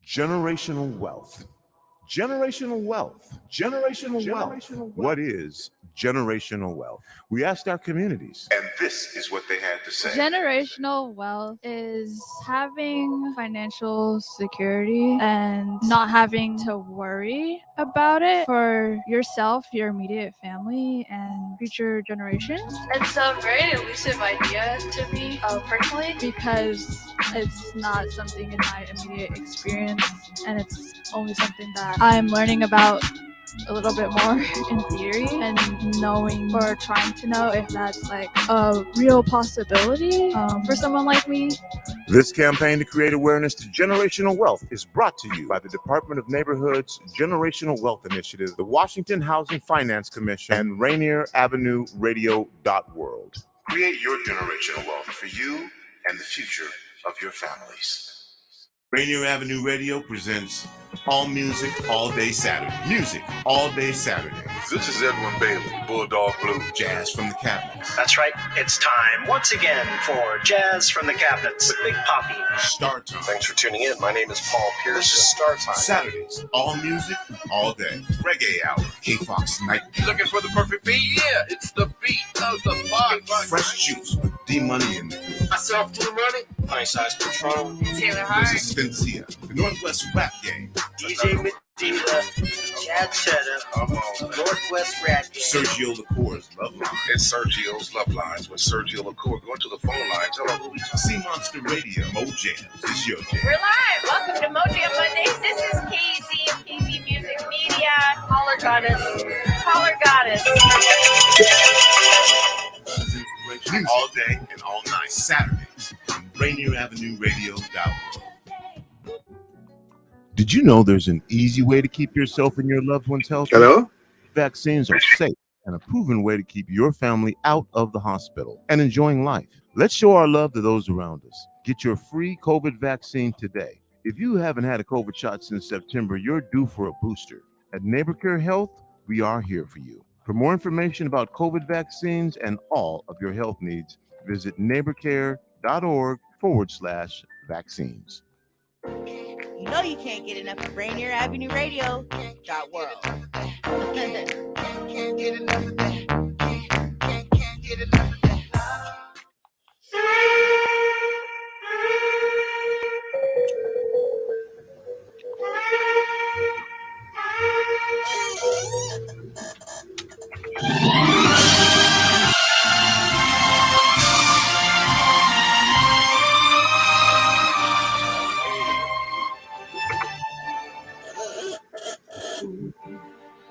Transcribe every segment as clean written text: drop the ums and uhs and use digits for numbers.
Generational wealth. Generational wealth. Generational wealth. What is generational wealth? We asked our communities, and this is what they had to say. Generational wealth is having financial security and not having to worry about it for yourself, your immediate family, and future generations. It's a very elusive idea to me personally because it's not something in my immediate experience, and it's only something that I'm learning about a little bit more in theory and knowing or trying to know if that's like a real possibility for someone like me. This campaign to create awareness to generational wealth is brought to you by the Department of Neighborhood's Generational Wealth Initiative, the Washington Housing Finance Commission, and Rainier Avenue Radio World. Create your generational wealth for you and the future of your families. Rainier Avenue Radio presents All Music, All Day Saturday. Music, All Day Saturday. This is Edwin Bailey, Bulldog Blue. Jazz from the Cabinets. That's right. It's time once again for Jazz from the Cabinets with Big Poppy. Start Time. Thanks for tuning in. My name is Paul Pierce. This is Start Time. Saturdays, all music, all day. Reggae Hour. K-Fox Night. You looking for the perfect beat? Yeah, it's the beat of the box. Fresh Juice with D-Money in there. Myself to the money. Nice Eyes Patron. Taylor Hart. This is Spencia, the Northwest Rap Gang. DJ Medina, Chad Cheddar, Northwest Rap Game. Sergio Lacour's Love Line. It's Sergio's Love Lines with Sergio LaCour. Go to the phone line. Tell them who we talking. Sea Monster Radio. Mo Jams. It's your jam. We're live. Welcome to Mojam Mondays. This is KZ of KZ Music Media. Caller Goddess. Caller Goddess. Music all day and all night. Saturdays on Rainier Avenue Radio World. Did you know there's an easy way to keep yourself and your loved ones healthy? Hello? Vaccines are safe and a proven way to keep your family out of the hospital and enjoying life. Let's show our love to those around us. Get your free COVID vaccine today. If you haven't had a COVID shot since September, you're due for a booster. At NeighborCare Health, we are here for you. For more information about COVID vaccines and all of your health needs, visit neighborcare.org/vaccines. You know you can't get enough of Rainier Avenue Radio .world. Can't get enough of that. Can't get enough of that.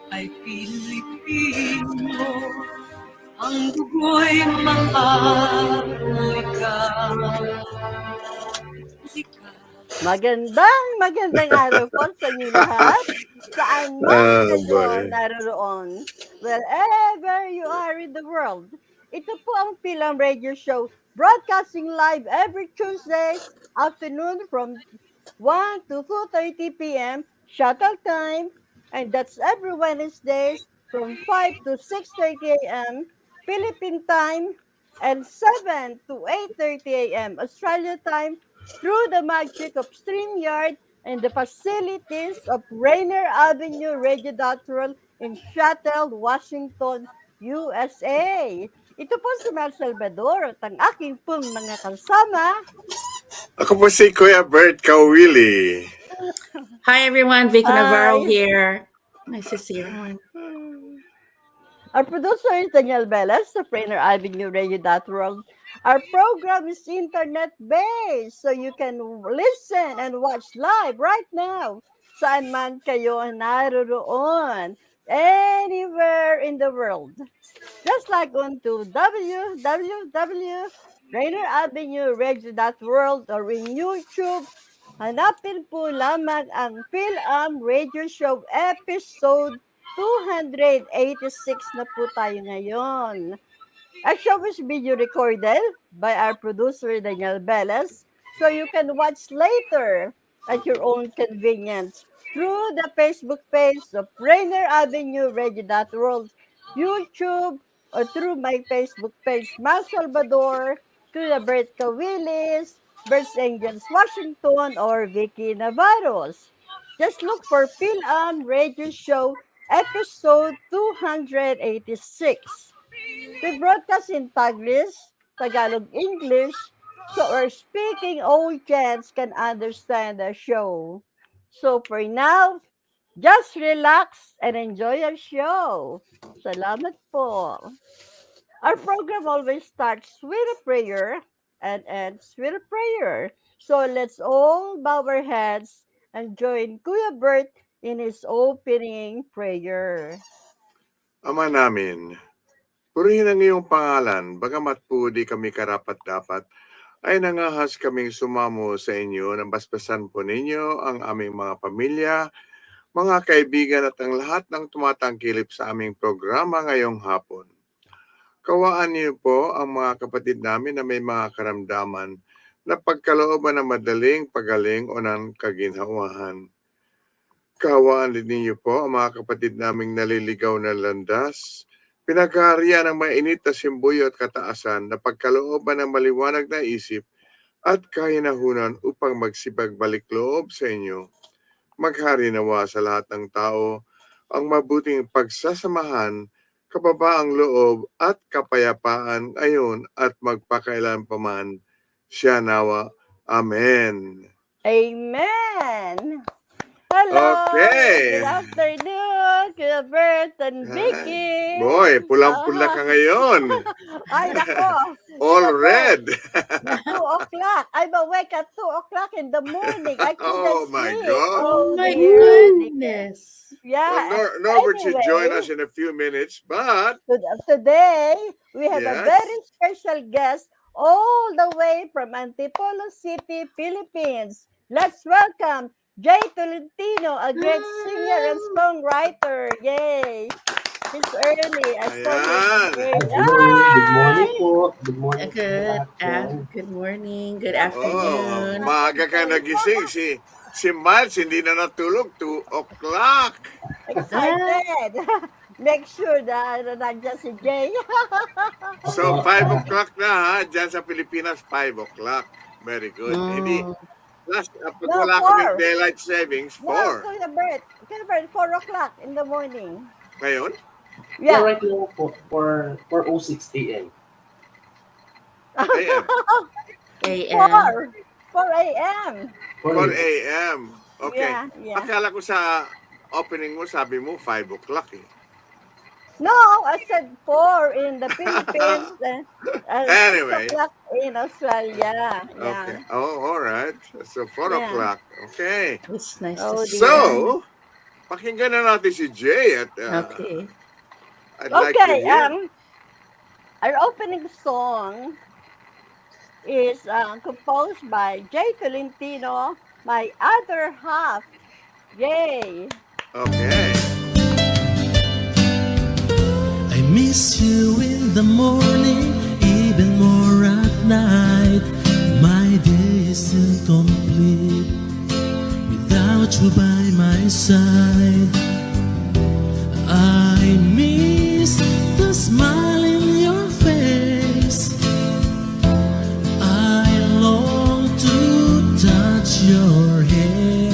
Ay Pilipino, ang dugo'y maharlika. Magandang araw po sa inyo lahat. Saan man kayo naroon, wherever you are in the world. Ito po ang Fil-Am Radio Show, broadcasting live every Tuesday afternoon from 1 to 2:30 p.m. shuttle time, and that's every Wednesdays from 5 to 6:30 a.m. Philippine time and 7 to 8:30 a.m. Australia time through the magic of StreamYard and the facilities of Rainier Avenue Radio World in Seattle, Washington, USA. Ito po si Salvador at ang aking pong mga kasama. Ako po si Kuya Bert, Caoili. Hi everyone, Vicky Navarro here. Nice to see everyone. Our producer is Daniel Velez of Rainier Avenue Radio World. Our program is internet-based, so you can listen and watch live right now. Saan man kayo naroon, anywhere in the world. Just like on to www.rainieravenueradio.world or in YouTube. Hanapin po lamang ang Fil-Am Radio Show episode 286 na po tayo ngayon. Our show is video recorded by our producer Daniel Velez, so you can watch later at your own convenience through the Facebook page of Rainier Avenue Radio World, YouTube, or through my Facebook page, Salvador, Kuya Bert Caoilis, Bert's Angels Washington, or Vicky Navarro's. Just look for Fil-Am Radio Show episode 286. We broadcast in Taglish, Tagalog English, so our speaking audience can understand the show. So for now, just relax and enjoy our show. Salamat po. Our program always starts with a prayer and ends with a prayer. So let's all bow our heads and join Kuya Bert in his opening prayer. Ama namin, purihin ang iyong pangalan, bagamat po di kami karapat-dapat, ay nangahas kaming sumamo sa inyo, nang basbasan po ninyo ang aming mga pamilya, mga kaibigan at ang lahat ng tumatangkilip sa aming programa ngayong hapon. Kawaan niyo po ang mga kapatid namin na may mga karamdaman na pagkalooban ng madaling pagaling o ng kaginhauhan. Kawaan din niyo po ang mga kapatid naming naliligaw na landas, pinagkaharian ng mainit na simbuyo at kataasan na pagkalooban ng maliwanag na isip at kahinahunan upang magsibag balik loob sa inyo. Maghari nawa sa lahat ng tao ang mabuting pagsasamahan, kababaang loob at kapayapaan ngayon at magpakailan pa man. Siya nawa. Amen. Amen. Hello. Okay. Good afternoon, Kuya Bert and Vicky. Boy, pulang-pula ka ngayon. Ay, nako. All red. 2 o'clock. I'm awake at 2 o'clock in the morning. I couldn't Oh my sleep. God. Oh my dear. goodness. Yeah. Well, Norbert should join Anyway, us in a few minutes, but today we have a yes. very special guest all the way from Antipolo City, Philippines. Let's welcome Jay Tolentino, a great singer and songwriter. Yay! He's early. I saw Ayan. him. Good morning po. Good morning. Good morning. Good Oh, afternoon. maaga ka nagising. Si Miles hindi na natulog. 2 o'clock. Excited. Make sure na nandiyan si Jay. So, 5 o'clock na ha. Diyan sa Pilipinas, 5 o'clock. Very good. Hindi, last, pag No, wala 4. kaming daylight savings, 4. No, Kuya Bert, 4 o'clock in the morning. Ngayon? Yeah. Right now po, 4:06 a.m. AM. 4 a.m. 4 a.m. Okay. Yeah. Akala ko sa opening mo, sabi mo 5 o'clock eh. No, I said 4 in the Philippines. Anyway. 6 o'clock in Australia. Yeah. Okay. Oh, all right. So 4 Yeah. o'clock. Okay. It's nice Oh, to see So, you. pakinggan na natin si Jay at Okay. I'd like to Okay, hear. our opening song is composed by Jay Tolentino, my other half. Yay! Okay. I miss you in the morning, even more at night. My day is incomplete without you by my side. I miss the smile in your face. I long to touch your hair,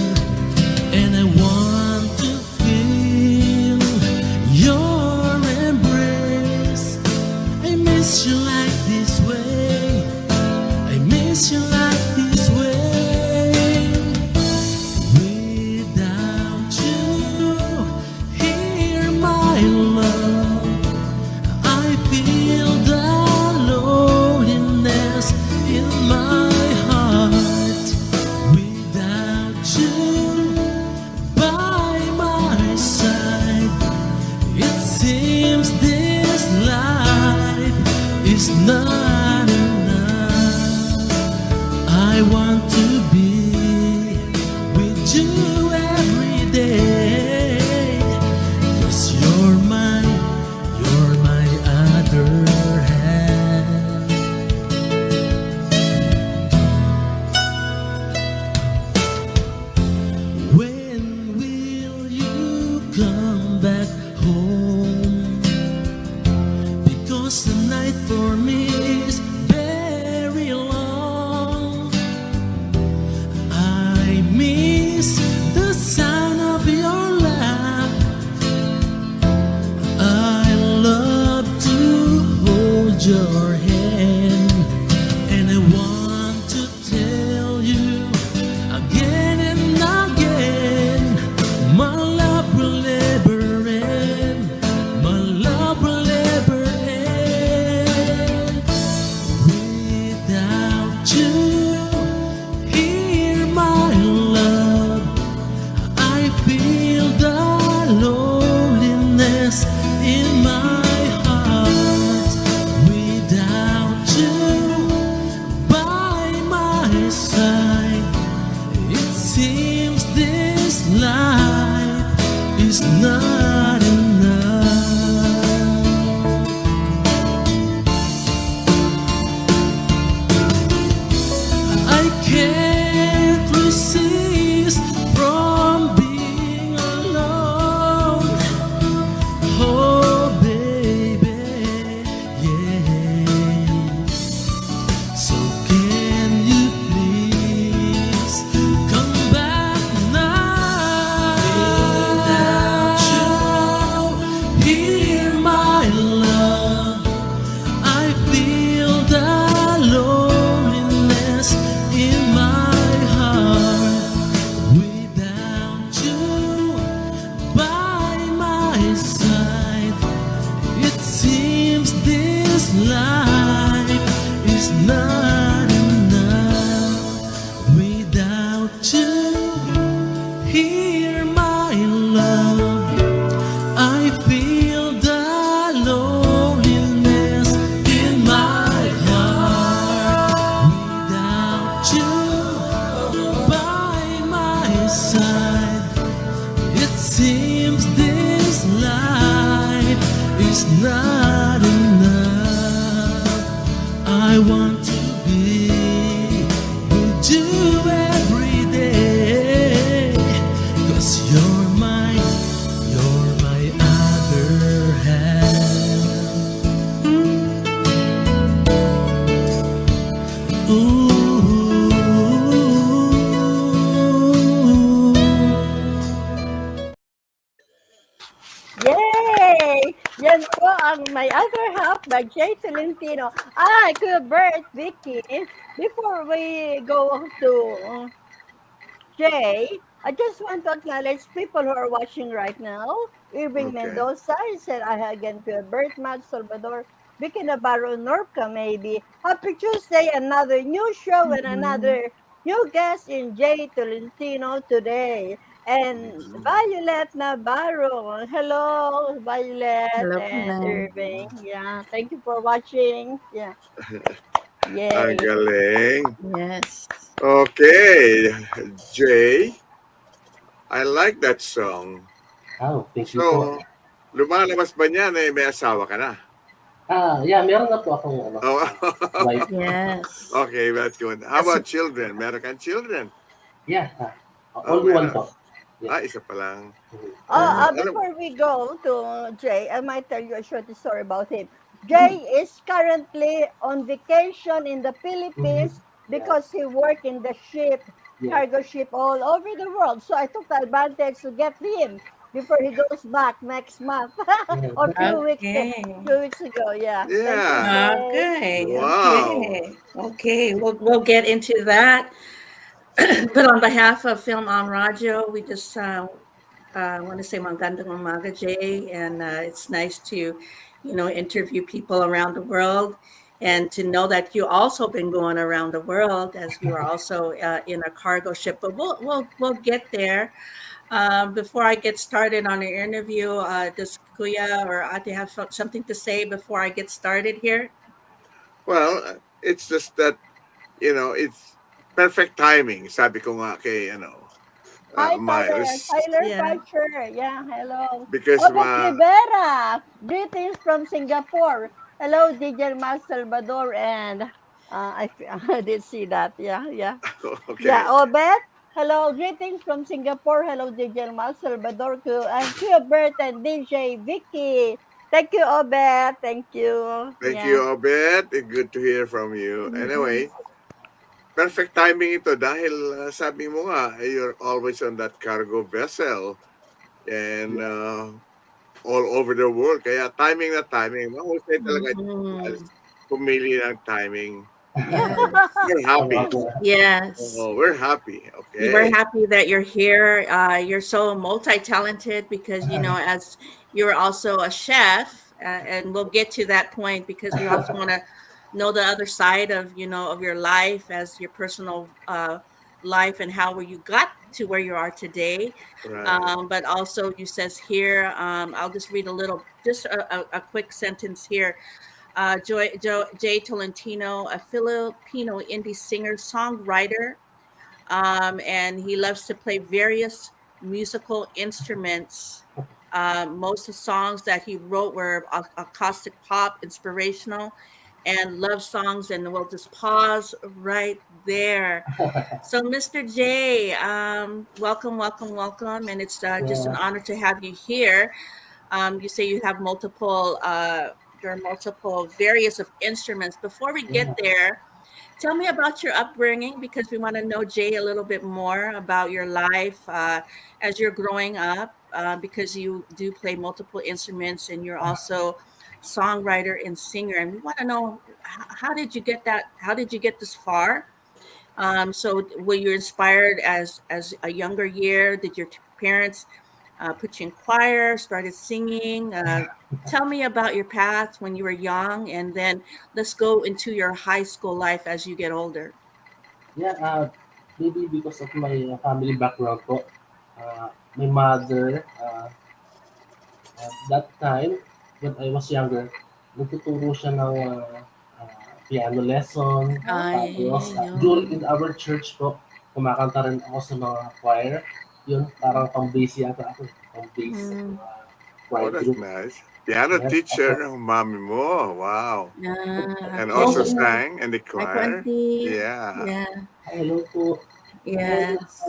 and I want to feel your embrace. I miss you like this way. I miss you like this way. Without you here, my love, I feel the loneliness in my heart. Without you by my side, it seems this life is not enough. I want to be with you every day, 'cause you're my other half. When will you come back home? Because the night for me is very long. miss the sound of your laugh. I love to hold your hand, and I want to tell you again and again, my love will never end. My love will never end. Without you here, my love, I feel the loneliness in my heart. Without you by my side, it seems this life is not enough. I can't resist from being alone. Oh, baby, yeah. So can you please come back now? Without you here, my love, I feel the loneliness in my heart. Without you by my side, it seems this life is not enough. Without you here, my love, I feel the loneliness in my heart. Without you by my side, it seems this life is not enough. I want to be with you every day, 'cause you're my other half. Ooh. Yay! Yan po ang My Other Half by Jay Tolentino. Kuya Bert, Vicky, before we go to Jay, I just want to acknowledge people who are watching right now. Irving Okay. Mendoza, he said, I again, Kuya Bert, Matt, Salvador, Vicky Navarro, NorbCam, maybe. Happy Tuesday, another new show and another new guest in Jay Tolentino today. And Violet Navarro. Hello, Violet Hello, and hello. Irving. Yeah, thank you for watching. Yeah. Ang Yay. galing. Yes. Okay, Jay, I like that song. Oh, thank you po. So, lumalabas ba niyan may asawa ka na? Yeah, meron na po akong Oh, wife. Yes. okay, that's good. How about children? Meron kang children? Yeah, only one meron. po. Yeah. Isa pa lang. Before we go to Jay, I might tell you a short story about him. Jay is currently on vacation in the Philippines because he worked in the ship, cargo ship all over the world. So I took the advantage to get him before he goes back next month or few weeks ago. Yeah. Yeah. Okay. Wow. Okay. We'll get into that. But on behalf of Fil-Am Radyo, we just want to say magandang umaga, Jay, and it's nice to, interview people around the world, and to know that you also been going around the world as you are also in a cargo ship. But we'll get there. Before I get started on the interview, does Kuya or Ate have something to say before I get started here? Well, it's just that, it's perfect timing. Sabi ko nga kay, Hi, Miles. Tyler Fletcher. Yeah, hello. Because Rivera. Greetings from Singapore. Hello, DJ Mas Salvador, and I did see that. Yeah. Okay. Yeah, Obet. Hello, greetings from Singapore. Hello, DJ Mas Salvador, and Kuya Bert and DJ Vicky. Thank you, Obet. Thank you. Thank you, Obet. It's good to hear from you. Anyway, perfect timing ito dahil sabi mo nga, you're always on that cargo vessel and all over the world. Kaya timing na timing. Mahusay talaga Mhm. pumili ng timing. Yes. We're happy. Yes. We're happy. We're Okay. happy that you're here. You're so multi-talented because as you're also a chef, and we'll get to that point because we also want to know the other side of of your life as your personal life and how you got to where you are today. Right. But also, you says here, I'll just read just a quick sentence here. Jay Tolentino, a Filipino indie singer, songwriter, and he loves to play various musical instruments. Most of the songs that he wrote were acoustic pop, inspirational, and love songs. And we'll just pause right there. So, Mr. J, welcome, welcome, welcome, and it's just an honor to have you here. You say you have multiple, there are multiple various of instruments. Before we get there, tell me about your upbringing because we want to know, Jay, a little bit more about your life as you're growing up because you do play multiple instruments and you're also songwriter and singer. And we want to know how did you get that? How did you get this far? So were you inspired as a younger year? Did your parents put you in choir, started singing? Tell me about your path when you were young, and then let's go into your high school life as you get older. Yeah, maybe because of my family background po. My mother, at that time, when I was younger, nagtuturo siya ng piano lesson. Ay, Tapos, yun. during in our church po, kumakanta rin ako sa mga choir. Yun, parang pang-bass yata ako. Pang-bass sa mga choir that's group. nice. Piano Yes, teacher ako. ng mami mo. Wow. And Okay. also sang in the Hi, choir. Quanti. Yeah. Yeah. Hello po. Yes.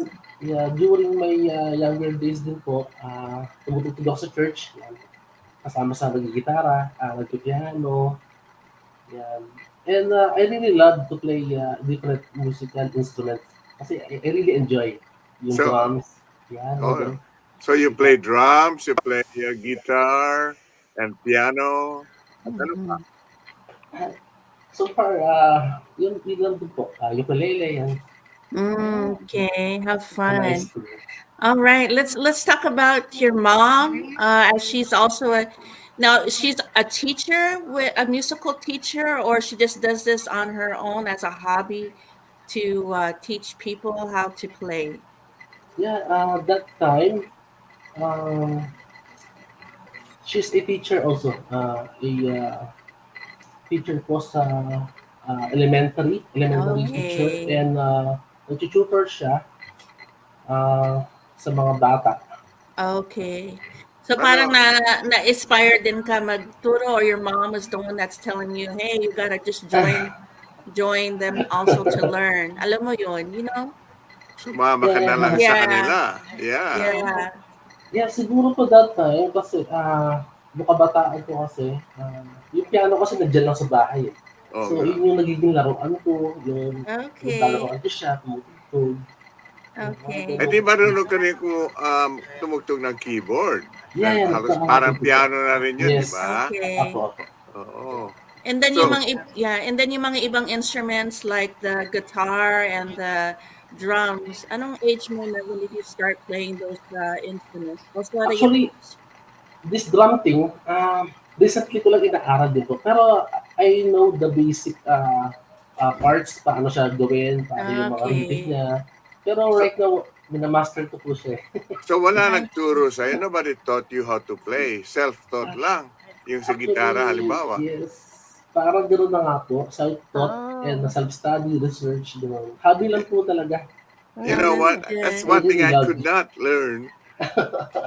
Yeah, during my younger days din po, tumutugtog ako sa church. Kasama sa nagigitara, nagpipiano. Yan. And I really love to play different musical instruments. Kasi I really enjoy yung So, drums. Yan, oh, so you play drums, you play guitar and piano. At ano pa? So far, yun lang din po. Ukulele, yan. Okay, have fun. Nice. All right, let's talk about your mom. As she's also she's a teacher, a musical teacher, or she just does this on her own as a hobby to teach people how to play. Yeah, that time, she's a teacher also. A teacher po sa elementary teacher, Okay. and nag-tutor siya sa mga bata. Okay. So parang na-inspired din ka magturo, or your mom was the one that's telling you, hey, you gotta just join them also to learn. Alam mo yun, Sumama ka na lang sa kanila. Yeah. Yeah, siguro po that time kasi nung kabataan ko kasi yung piano kasi nandiyan lang sa bahay. So yun yung nagiging laruan ko, yung laruan ko siya, tumutugtog. Okay. Eh di marunong ka rin kung tumugtog ng keyboard. Yeah, Halos parang piano na rin yun, yes. di ba? Okay. Oo. And then yung mga ibang instruments like the guitar and the drums. Anong age mo na when did you start playing those instruments? Actually, this drum thing, recently ko lang inaaral din po. Pero I know the basic parts, paano siya gawin, paano yung mga rhythm niya. Pero right now, minamaster ko po siya. So wala nagturo sa'yo? Nobody taught you how to play? Self-taught lang? Yung sa gitara, halimbawa? Yes. Parang gano'n na nga po. Self-taught and self-study, research, gano'n. Hobby lang po talaga. You know what? That's one thing I could not learn.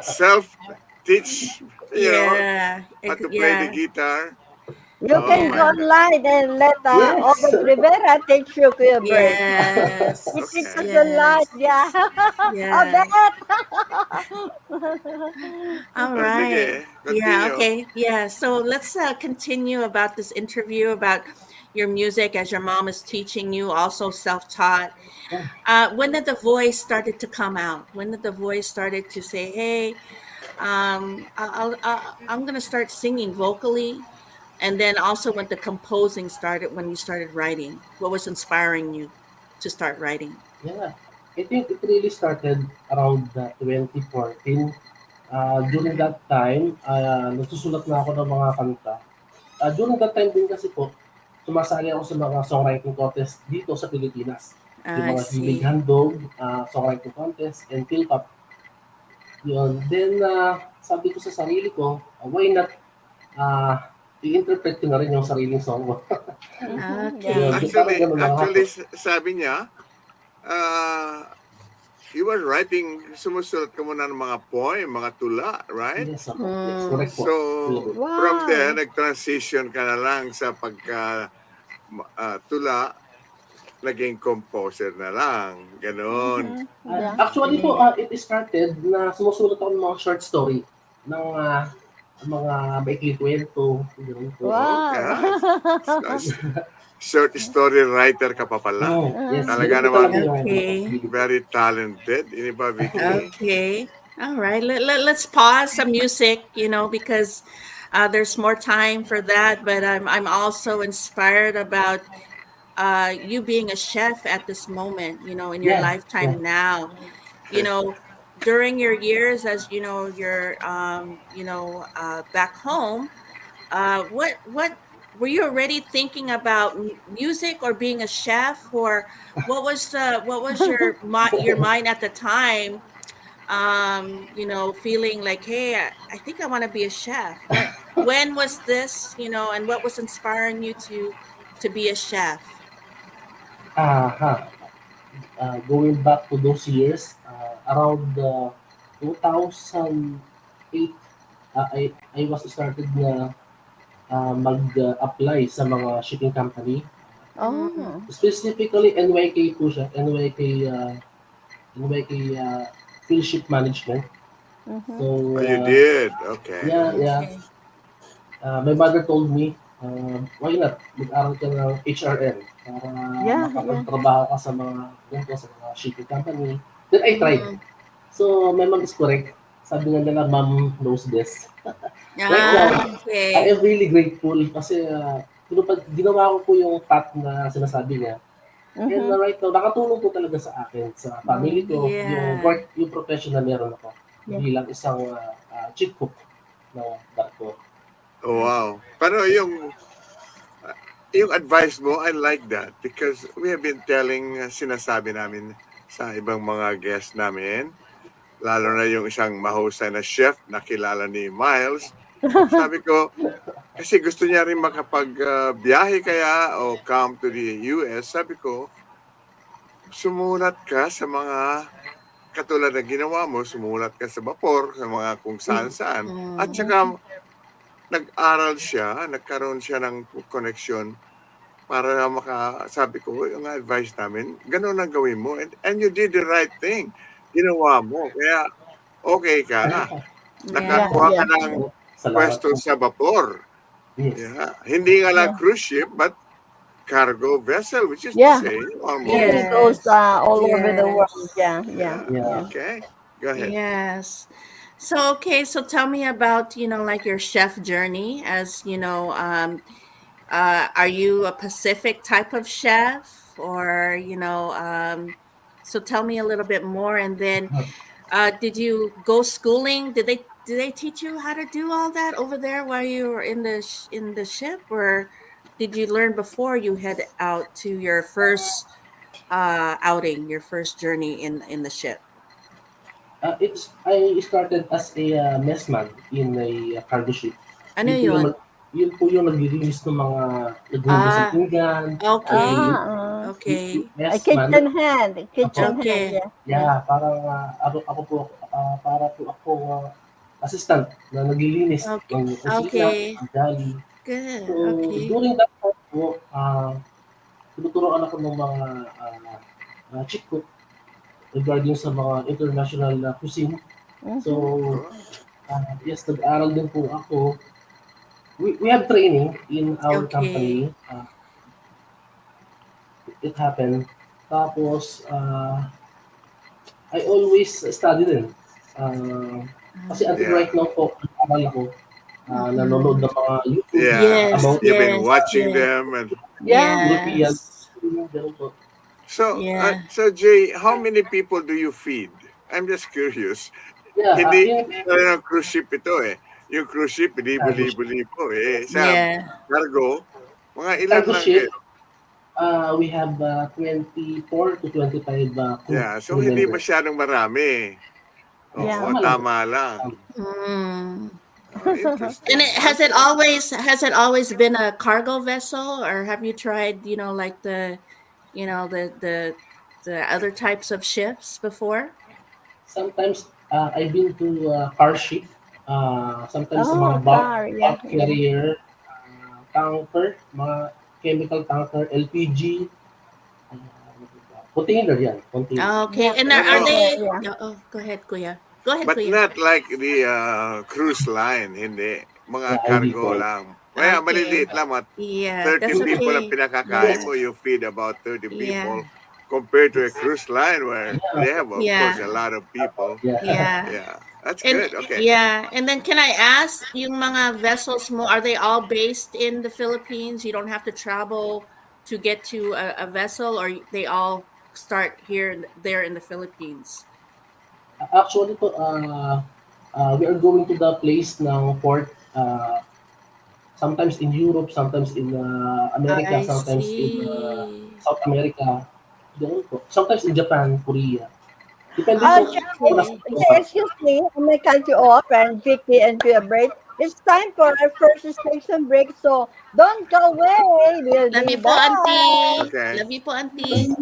Self-teach, you know, how to play the guitar. You can go online and let August Rivera teach you, Kuya Bert. Yes. He teaches a lot, yeah. I bet. All right. Yeah, okay. Yeah, so let's continue about this interview about your music as your mom is teaching you, also self-taught. When did the voice started to come out? When did the voice started to say, "Hey, I'm gonna start singing vocally," and then also when the composing started, when you started writing, what was inspiring you to start writing? Yeah, I think it really started around 2014. During that time, nagsusulat na ako ng mga kanta. During that time din kasi po, sumasali ako sa mga songwriting contest dito sa Pilipinas. Yung I mga Hilig see. Handog, songwriting contest, and Fil-Am. Yun. Then, sabi ko sa sarili ko, why not i-interpret ko na rin yung sariling song ko. Okay. Yun, parang ganun lang Actually, ako. sabi niya, you were writing, sumusulat ka muna ng mga poem, mga tula, right? Yes, ako. Yes, correct po. So, from Wow. there, nag-transition ka na lang sa pagka tula, naging composer na lang. Ganon. Yeah. Actually po, it started na sumusulat ako ng mga short story ng mga maikling kwento. Ganun po. Wow. Short story writer ka pa pala. Oh, yes. Talaga Ganun po naman. talaga yung Okay. Very talented. Ini ba, Vicky? Okay. All right. Let's pause some music, because there's more time for that. But I'm also inspired about you being a chef at this moment, in your lifetime now. During your years as you're back home, what were you already thinking about music or being a chef, or what was your mind at the time? Feeling like, hey, I think I want to be a chef. When was this? And what was inspiring you to be a chef? Going back to those years, around 2008, I was started na mag-apply sa mga shipping company. Oh. Specifically, NYK po siya. NYK Field Ship Management. So, You did? Okay. Yeah. My mother told me, why not? Mag-aral ka ng HRM para makapagtrabaho ka sa mga shipping company. Then I tried. So, my mom is correct. Sabi nga nila, mom knows best. Right now, Okay. I am really grateful kasi ginawa ko po yung path na sinasabi niya. And right now, nakatulong po talaga sa akin, sa family ko, yung work, yung profession na meron ako. Bilang isang chief cook ng barko. Oh, wow. Pero yung advice mo, I like that because we have been telling, sinasabi namin sa ibang mga guests namin, lalo na yung isang mahusay na chef na kilala ni Miles. Sabi ko, kasi gusto niya rin makapag-biyahe kaya o come to the US. Sabi ko, sumulat ka sa mga katulad na ginawa mo, sumulat ka sa vapor, sa mga kung saan-saan. At saka, nag-aral siya, nagkaroon siya ng connection para sabi ko, yung advice namin, ganun ang gawin mo. And you did the right thing. Ginawa mo. Kaya, okay ka. Nakakuha ka ng pwesto sa vapor. Yeah. Hindi nga lang cruise ship, but cargo vessel, which is to say, almost. It goes all over the world. Yeah. Okay. Go ahead. Yes. So tell me about, like your chef journey as, are you a Pacific type of chef or, so tell me a little bit more. And then, did you go schooling? Did they teach you how to do all that over there while you were in the ship, or did you learn before you head out to your first outing, your first journey in the ship? I started as a messman in a cargo ship. Ano yun? Yun po yung naglilinis ng mga naglilinis ng pinggan. Okay. Okay. Kitchen hand. Yeah, parang ako po, para po ako assistant na naglilinis ng kusina, ng galley. Good. So, Okay. during that time po, tinuturoan ako ng mga chief cook regarding sa mga international cuisine. So, yes, nag-aral din po ako. We have training in our company. it happened. Tapos, I always study din. Kasi until right now po, nag-aaral ako, nanonood ng mga YouTube Yeah, about you've been watching them and European. Ganun po. so Jay, how many people do you feed? I'm just curious. Yeah, Hindi yung cruise ship ito eh. Yung cruise ship, libo-libo eh. Sa cargo, mga ilan Cargo lang ship, kayo? we have 24 to 25 crew. Yeah, so hindi masyadong marami. Oo, tama lang. And has it always been a cargo vessel, or have you tried, like the other types of ships before? Sometimes I've been to car ship. Sometimes mga bulk carrier, tanker, mga chemical tanker, LPG, container yan. Okay, and are they? Go ahead, Kuya. Go ahead, But Kuya. not like the cruise line, hindi. Mga cargo lang. Kaya maliliit lang, 30 people ang pinakakain mo, you feed about 30 people. Compared to a cruise line where they have, of course, a lot of people. Yeah. That's good. Okay. Yeah, and then can I ask, yung mga vessels mo, are they all based in the Philippines? You don't have to travel to get to a vessel, or they all start there in the Philippines? Actually po, we are going to the place ng port, sometimes in Europe, sometimes in America, sometimes in South America. Sometimes in Japan, Korea. Depende po. Excuse me, I may cut you off, and Vicky and Kuya Bert. It's time for our first station break, so don't go away. We'll Love be you po, back. Auntie. Okay. Love you po, Auntie.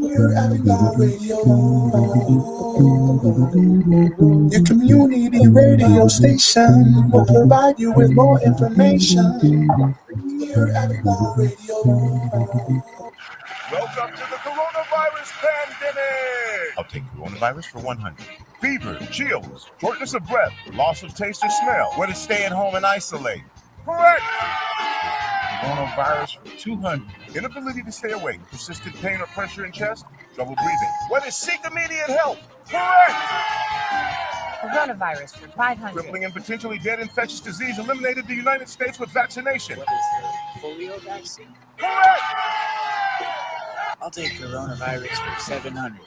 Your community radio station will provide you with more information. Rainier Avenue Radio. Welcome to the coronavirus pandemic. I'll take coronavirus for 100. Fever, chills, shortness of breath, loss of taste or smell. Where to stay at home and isolate. Correct. Coronavirus for 200. Inability to stay awake, persistent pain or pressure in chest, trouble breathing. Where to seek immediate help. Correct. Coronavirus for 500. Crippling and potentially dead infectious disease eliminated the United States with vaccination. What is it? Polio vaccine? Correct. I'll take coronavirus for 700.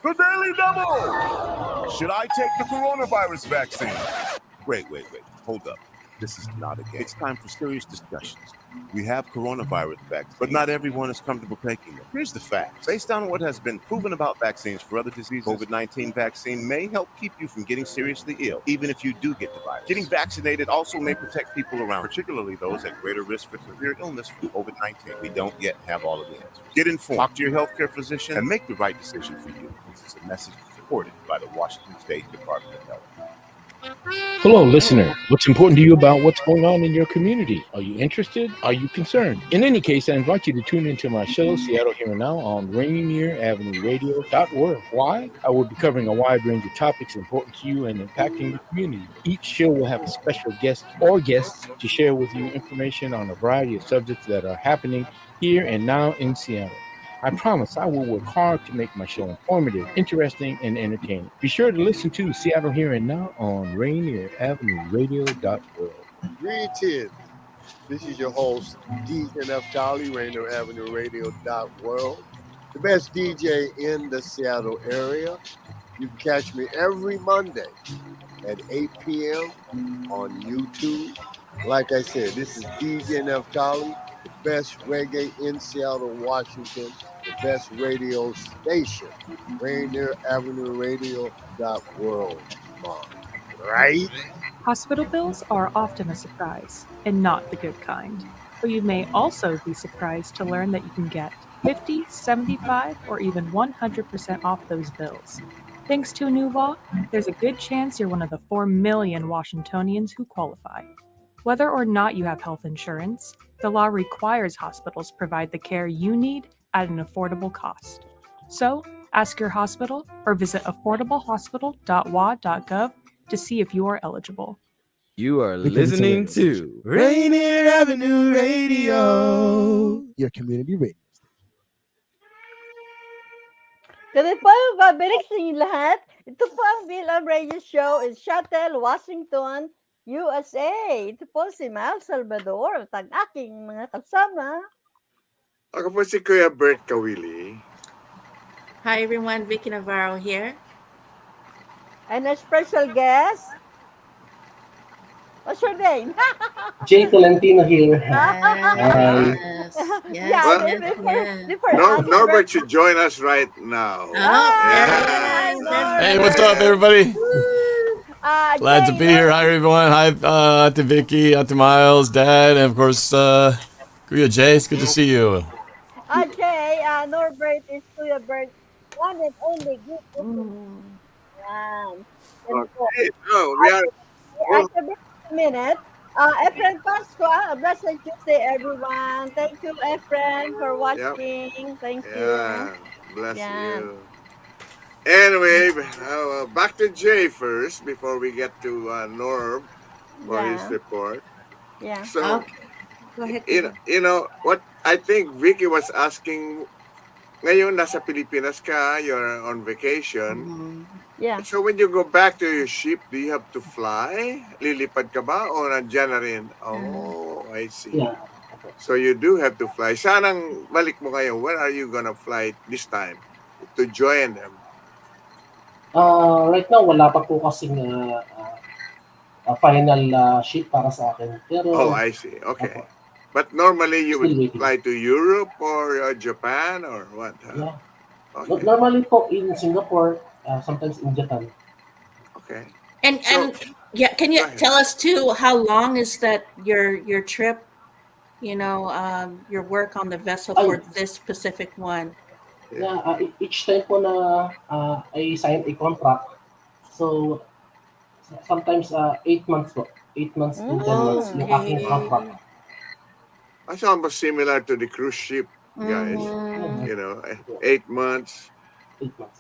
The Daily Double! Should I take the coronavirus vaccine? Wait. Hold up. This is not a game. It's time for serious discussions. We have coronavirus vaccines, but not everyone is comfortable taking them. Here's the facts. Based on what has been proven about vaccines for other diseases, COVID-19 vaccine may help keep you from getting seriously ill, even if you do get the virus. Getting vaccinated also may protect people around, particularly those at greater risk for severe illness from COVID-19. We don't yet have all of the answers. Get informed, talk to your healthcare physician, and make the right decision for you. This is a message supported by the Washington State Department of Health. Hello, listener. What's important to you about what's going on in your community? Are you interested? Are you concerned? In any case, I invite you to tune into my show, Seattle Here and Now, on Rainier Avenue Radio App. Why? I will be covering a wide range of topics important to you and impacting the community. Each show will have a special guest or guests to share with you information on a variety of subjects that are happening here and now in Seattle. I promise I will work hard to make my show informative, interesting, and entertaining. Be sure to listen to Seattle Here and Now on Rainier Avenue Radio World. Greetings. This is your host, DJ Naftali, Rainier Avenue Radio World, the best DJ in the Seattle area. You can catch me every Monday at 8 p.m. on YouTube. Like I said, this is DJ Naftali, the best reggae in Seattle, Washington, the best radio station, Rainier Avenue Radio World. Right? Hospital bills are often a surprise, and not the good kind. But you may also be surprised to learn that you can get 50, 75, or even 100% off those bills. Thanks to a new law, there's a good chance you're one of the 4 million Washingtonians who qualify. Whether or not you have health insurance, the law requires hospitals provide the care you need at an affordable cost. So, ask your hospital or visit affordablehospital.wa.gov to see if you are eligible. You are listening to Rainier Avenue Radio, your community radio. Kami po yung babalik sa inyo lahat. Ito po ang Fil-Am Radio Show in Seattle, Washington, USA. Ito po si Salvador at ang aking mga kasama. Ako po si Kuya Bert Caoili. Hi everyone, Vicky Navarro here. And a special guest. What's your name? Jay Tolentino here. Yes. Norbert should join us right now. Hey, what's up, everybody? Glad to be here. Hi, everyone. Hi to Vicky, to Miles, Dad, and of course, Kuya Jay. It's good to see you. Jay, Norbert is Kuya Bert, one and only good. Okay, so we are. A minute. Efren Pasqua, a blessed Tuesday, everyone. Thank you, Efren, for watching. Yep. Thank you. Yeah, bless you. Anyway, back to Jay first before we get to Norb for his report. Yeah. So, go ahead. You know what? I think Vicky was asking. Ngayon nasa Pilipinas ka, you're on vacation. Yeah. So when you go back to your ship, do you have to fly? Lilipad ka ba o nandiyan na rin? Oh, I see. Yeah. So you do have to fly. Sanang balik mo ngayon. Where are you gonna fly this time to join them? Right now, wala pa po kasing final ship para sa akin. Pero, Oh, I see. Okay. But normally you would fly to Europe or Japan or what? Yeah. Okay. Normally po in Singapore, sometimes in Japan. Okay. And yeah, can you tell us too how long is that your trip? You know, your work on the vessel for this specific one. Yeah, each time po na I sign a contract, so sometimes 8 months po. 8 months to 10 months yung aking contract. That's almost similar to the cruise ship, guys. You know, 8 months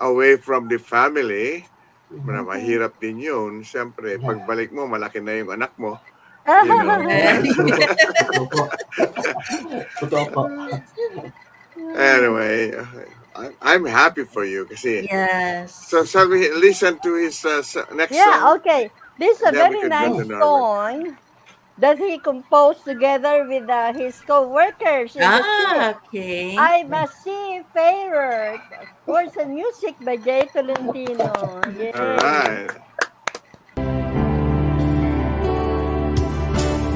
away from the family. Mahirap din yun. Siyempre, pagbalik mo, malaki na yung anak mo. You know. Anyway, I'm happy for you kasi. Yes. So shall we listen to his next song? Yeah, okay. This is a very nice song that he composed together with his co-workers. Okay. I'm a seafarer. Of course, the music by Jay Tolentino. Yeah. All right.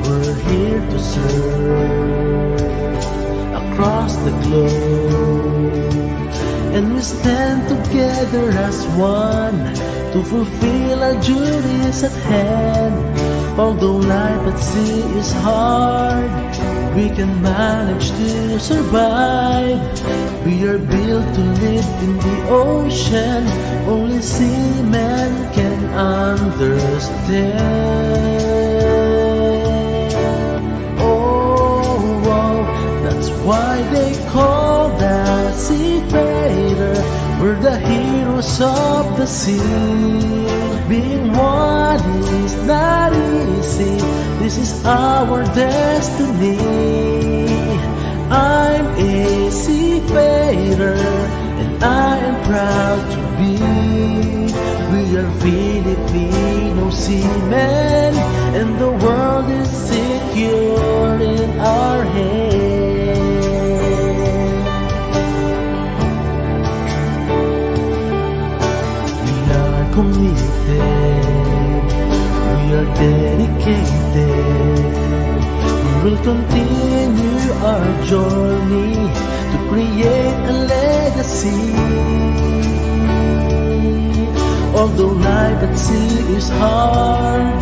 We're here to serve across the globe, and we stand together as one to fulfill our duties at hand. Although life at sea is hard, we can manage to survive. We are built to live in the ocean, only seamen can understand. Oh, that's why they call the seafarer. We're the heroes of the sea. Being one is not easy. This is our destiny. I'm a seafarer, and I am proud to be. We are Filipino seamen, and the world is secure in our hands. We are committed, we are dedicated. We will continue our journey to create a legacy. Although life at sea is hard,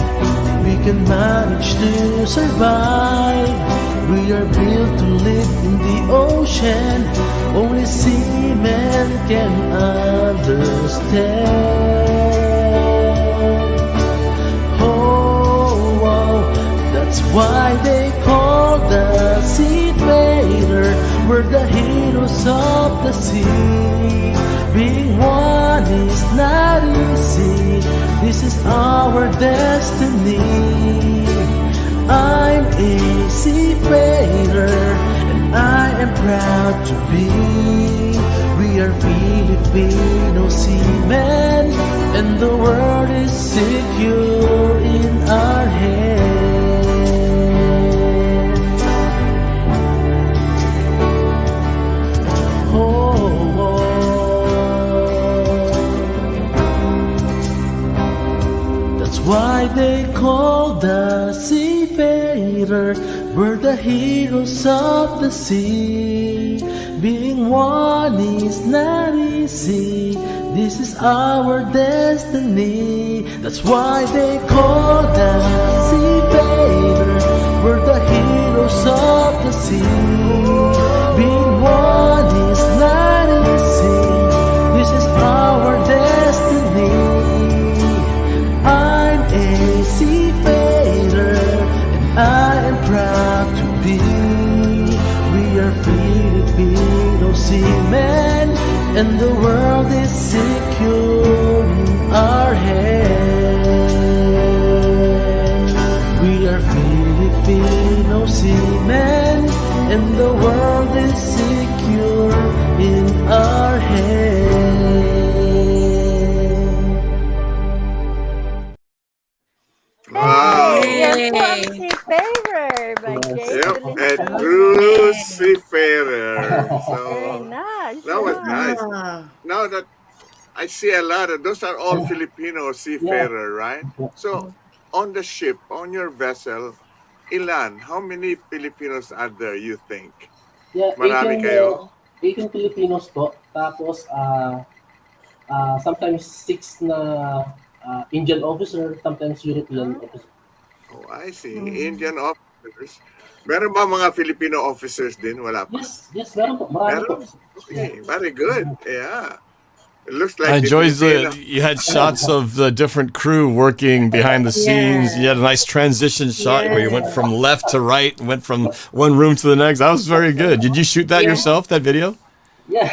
we can manage to survive. We are built to live in the ocean, only seamen can understand. Oh, that's why they call the seafarer. We're the heroes of the sea. Being one is not easy. This is our destiny. I'm a seafarer, and I am proud to be. We We are Filipino seamen, and the world is secure in our hands. Oh. That's why they call the seafarer. We're the heroes of the sea. Being one is not easy. This is our destiny. That's why they call the seafarer. We're the heroes of the sea. Being one is not easy. This is our destiny. I'm a seafarer, and I am proud to be. We are Filipino seamen, and the world is secure in our hands. We are Filipino seamen, and the world is secure in our hands. Wow. Yes, po ang seafarer by Jay. Yep, a true seafarer. So Very nice. that was nice. Now that I see a lot of those are all Filipino seafarer, right? So on the ship, on your vessel, ilan? How many Filipinos are there, you think? Yeah, Marami 18, kayo? 18 Filipinos po. Tapos, sometimes 6 na Indian officer, sometimes European officer. Oh, I see. Indian officers. Meron ba mga Filipino officers din? Wala pa? Yes, meron po. Marami po. Okay, very good. Yeah. It looks like I enjoyed Filipino. you had shots of the different crew working behind the scenes. You had a nice transition shot where you went from left to right, went from one room to the next. That was very good. Did you shoot that yourself, that video? Yeah.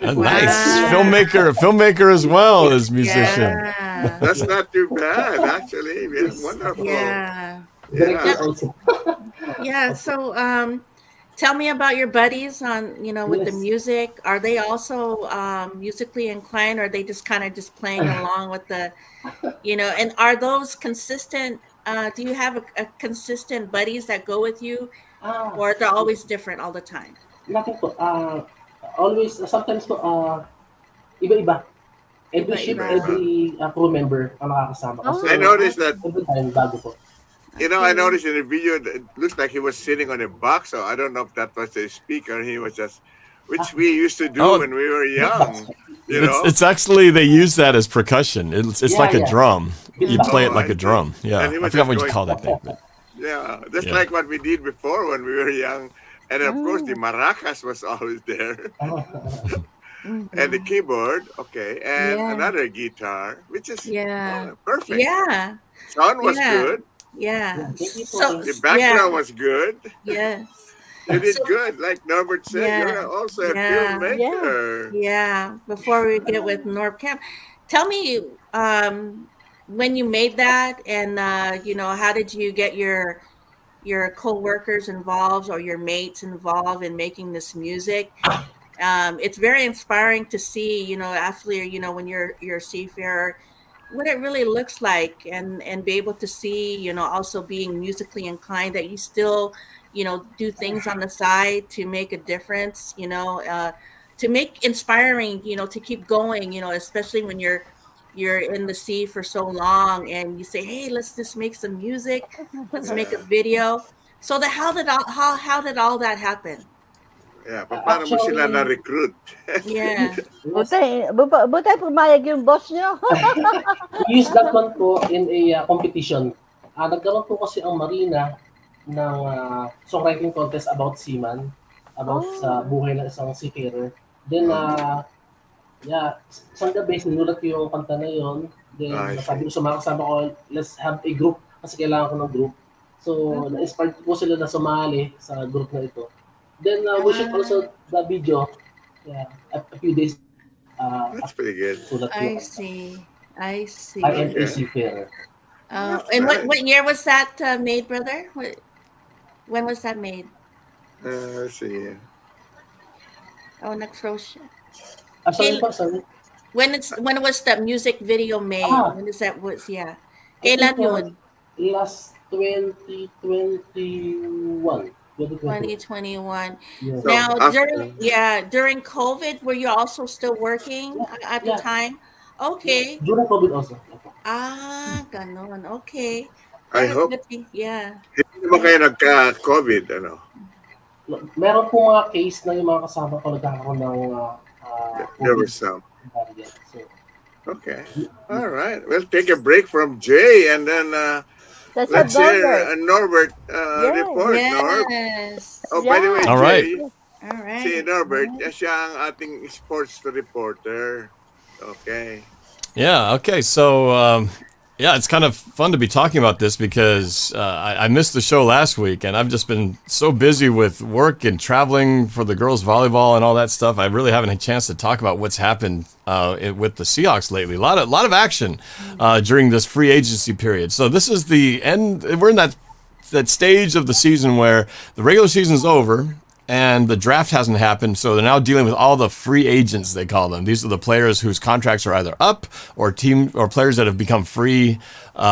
Nice. Filmmaker as well as musician. That's not too bad, actually. Yeah, wonderful. Yeah. Yeah. So tell me about your buddies on, with the music. Are they also musically inclined, or are they just kind of just playing along with the, and are those consistent? Do you have a consistent buddies that go with you, or they're always different all the time? Nothing po. Always, sometimes po, iba-iba. Every ship, every crew member ang nakakasama. Kasi I noticed that. Every time, bago po. I noticed in the video that it looks like he was sitting on a box, so I don't know if that was a speaker. He was just, which we used to do when we were young. It's actually, they use that as percussion. It's like a drum. You play it like a drum. Yeah. And he I was forgot just what you call that thing. But yeah, just like what we did before when we were young. And of course, the maracas was always there. And the keyboard, okay, and another guitar, which is perfect. Yeah. Sound was good. Yeah. So the background was good. Yes. You did good. Like Norbert said, you're also a filmmaker. Yeah. Before we get with NorbCam, tell me when you made that, and how did you get your co-workers involved or your mates involved in making this music? It's very inspiring to see, after when you're a seafarer, what it really looks like, and be able to see, also being musically inclined, that you still, do things on the side to make a difference, to make inspiring, to keep going, especially when you're in the sea for so long and you say, hey, let's just make some music, let's make a video. So how did all that happen? Yeah, paano mo sila na-recruit? Yeah. Buti pumayag yung boss nyo. We use that one po in a competition. Nagkaroon po kasi ang Marina ng songwriting contest about seaman, about sa buhay ng isang seafarer. Then, isang gabi, sinulat ko yung kanta na yun. Then, sabi ko sa mga kasama ko, let's have a group kasi kailangan ko ng group. So, na-inspired ko sila na sumali sa group na ito. Then, we shoot also the video a few days. That's pretty good. I see. I am a seafarer. And what year was that made, brother? When was that made? Let's see. Oh, nag-froze siya. Sorry po, sorry. When was that music video made? When is that was Kailan yun? Last 2021. 2021. Yes. Now So, during COVID, were you also still working at the time? Okay. During COVID also. Ganon. Okay. I hope Yeah. hindi naman kayo nagka-COVID, ano? Meron po mga case na yung mga kasama ko nagkakaroon ng There was some. So, Okay. All right. We'll take a break from Jay and then That's let's what hear Norbert. Norbert report, Norb. Yes. Oh, by the way, All right. Jay, All right. si Norbert, siya ang ating sports reporter. Okay. Yeah. Okay. So, it's kind of fun to be talking about this because I missed the show last week, and I've just been so busy with work and traveling for the girls' volleyball and all that stuff. I really haven't had a chance to talk about what's happened with the Seahawks lately. A lot of action during this free agency period. So this is the end. We're in that stage of the season where the regular season's over. And the draft hasn't happened, so they're now dealing with all the free agents, they call them. These are the players whose contracts are either up or players that have become free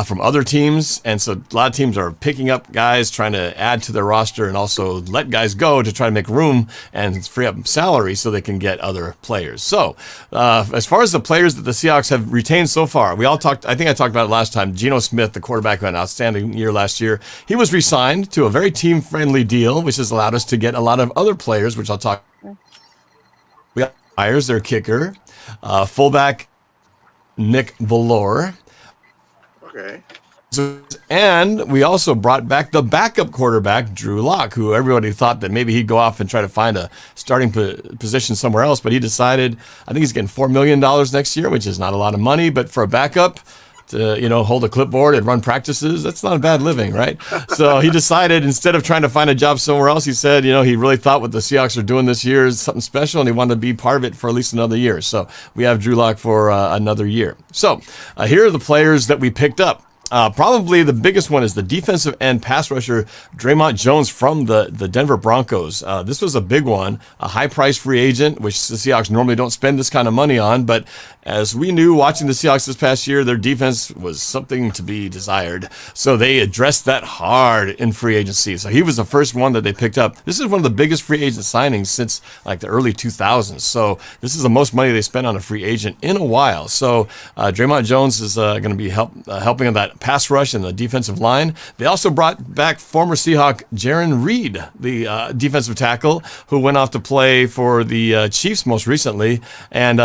from other teams. And so a lot of teams are picking up guys, trying to add to their roster and also let guys go to try to make room and free up salary so they can get other players. So as far as the players that the Seahawks have retained so far, I think I talked about it last time. Geno Smith, the quarterback who had an outstanding year last year, he was re-signed to a very team-friendly deal, which has allowed us to get a lot of other players, which I'll talk. We got Myers, their kicker, fullback Nick Valor. Okay. And we also brought back the backup quarterback, Drew Lock, who everybody thought that maybe he'd go off and try to find a starting position somewhere else, but he decided, I think he's getting $4 million next year, which is not a lot of money, but for a backup, to hold a clipboard and run practices, that's not a bad living, right? So he decided, instead of trying to find a job somewhere else, he said, he really thought what the Seahawks are doing this year is something special, and he wanted to be part of it for at least another year. So we have Drew Lock for another year. So here are the players that we picked up. Probably the biggest one is the defensive end pass rusher, Draymond Jones from the Denver Broncos. This was a big one, a high-priced free agent, which the Seahawks normally don't spend this kind of money on. But as we knew watching the Seahawks this past year, their defense was something to be desired. So they addressed that hard in free agency. So he was the first one that they picked up. This is one of the biggest free agent signings since like the early 2000s. So this is the most money they spent on a free agent in a while. So Draymond Jones is going to be helping on that pass rush and the defensive line. They also brought back former Seahawk Jaron Reed, the defensive tackle, who went off to play for the Chiefs most recently and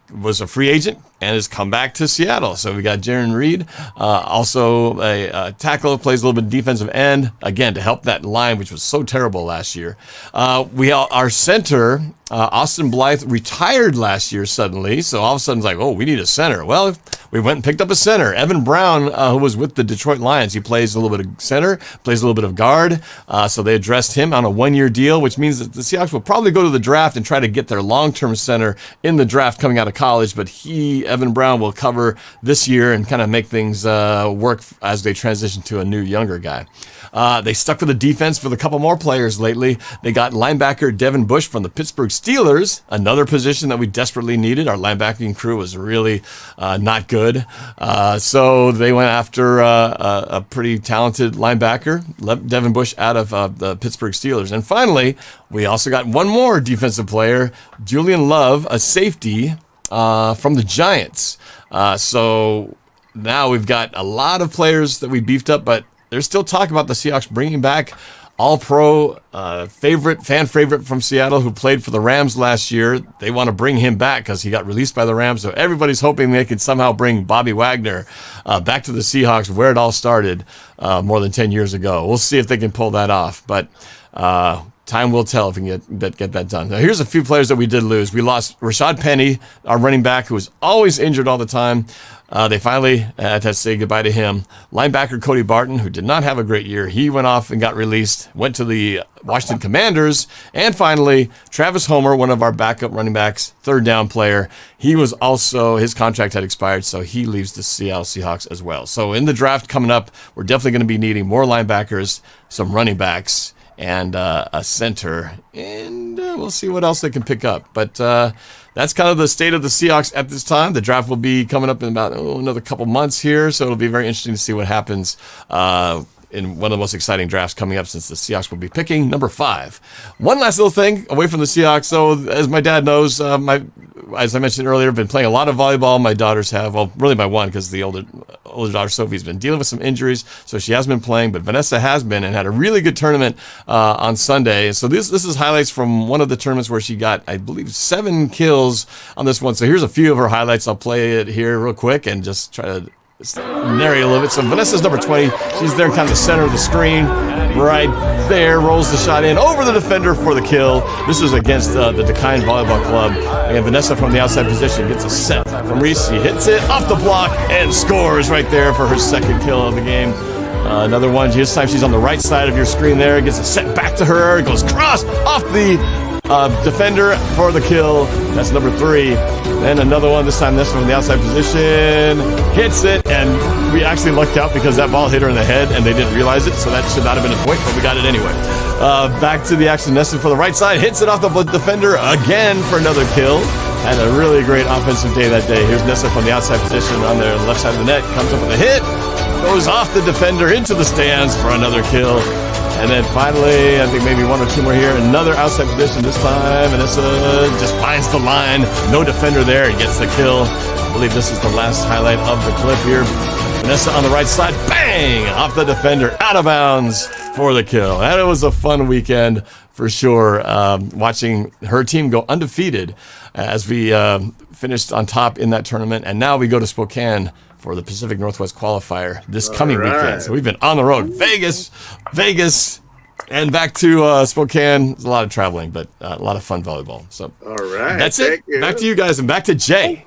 was a free agent and has come back to Seattle. So we got Jaron Reed, also a tackle, plays a little bit of defensive end, again, to help that line, which was so terrible last year. Our center, Austin Blythe, retired last year suddenly. So all of a sudden it's like, we need a center. Well, we went and picked up a center. Evan Brown, who was with the Detroit Lions, he plays a little bit of center, plays a little bit of guard. So they addressed him on a one-year deal, which means that the Seahawks will probably go to the draft and try to get their long-term center in the draft coming out of college. But Evan Brown, will cover this year and kind of make things work as they transition to a new, younger guy. They stuck with the defense for a couple more players lately. They got linebacker Devin Bush from the Pittsburgh Steelers, another position that we desperately needed. Our linebacking crew was really not good. So they went after a pretty talented linebacker, Devin Bush, out of the Pittsburgh Steelers. And finally, we also got one more defensive player, Julian Love, a safety from the Giants. So now we've got a lot of players that we beefed up, but there's still talk about the Seahawks bringing back All-Pro fan favorite from Seattle who played for the Rams last year. They want to bring him back because he got released by the Rams. So everybody's hoping they can somehow bring Bobby Wagner back to the Seahawks where it all started more than 10 years ago. We'll see if they can pull that off. But time will tell if we can get that done. Now, here's a few players that we did lose. We lost Rashad Penny, our running back, who was always injured all the time. They finally had to say goodbye to him. Linebacker Cody Barton, who did not have a great year, he went off and got released, went to the Washington Commanders. And finally, Travis Homer, one of our backup running backs, third down player. He was also, his contract had expired, so he leaves the Seattle Seahawks as well. So in the draft coming up, we're definitely going to be needing more linebackers, some running backs, and a center. And we'll see what else they can pick up. But that's kind of the state of the Seahawks at this time. The draft will be coming up in about another couple months here, so it'll be very interesting to see what happens in one of the most exciting drafts coming up, since the Seahawks will be picking number 5. One last little thing away from the Seahawks. So, as my dad knows, as I mentioned earlier, I've been playing a lot of volleyball. My daughters have, well, really my one, because the older daughter, Sophie's been dealing with some injuries, so she hasn't been playing, but Vanessa has been and had a really good tournament on Sunday. So this is highlights from one of the tournaments where she got, I believe, 7 kills on this one. So here's a few of her highlights. I'll play it here real quick and just try to narrate a little bit. So Vanessa's number 20. She's there in kind of the center of the screen, right there, rolls the shot in over the defender for the kill. This is against the Dakine Volleyball Club. And Vanessa from the outside position gets a set from Reese. She hits it off the block and scores right there for her second kill of the game. Another one, this time she's on the right side of your screen there, gets a set back to her, goes cross off the defender for the kill. That's number 3. Then another one, this time this from the outside position, hits it, and we actually lucked out because that ball hit her in the head and they didn't realize it, so that should not have been a point, but we got it anyway. Back to the action, Nestor for the right side, hits it off the defender again for another kill. Had a really great offensive day that day. Here's Nessa from the outside position on the left side of the net, comes up with a hit, goes off the defender into the stands for another kill. And then finally, I think maybe 1 or 2 more here. Another outside position this time. Vanessa just finds the line. No defender there and gets the kill. I believe this is the last highlight of the clip here. Vanessa on the right side. Bang! Off the defender. Out of bounds for the kill. That was a fun weekend for sure. Watching her team go undefeated as we finished on top in that tournament. And now we go to Spokane for the Pacific Northwest qualifier this coming weekend. So we've been on the road. Vegas, and back to Spokane. There's a lot of traveling, but a lot of fun volleyball. So all right, that's it. Back to you guys, and back to Jay,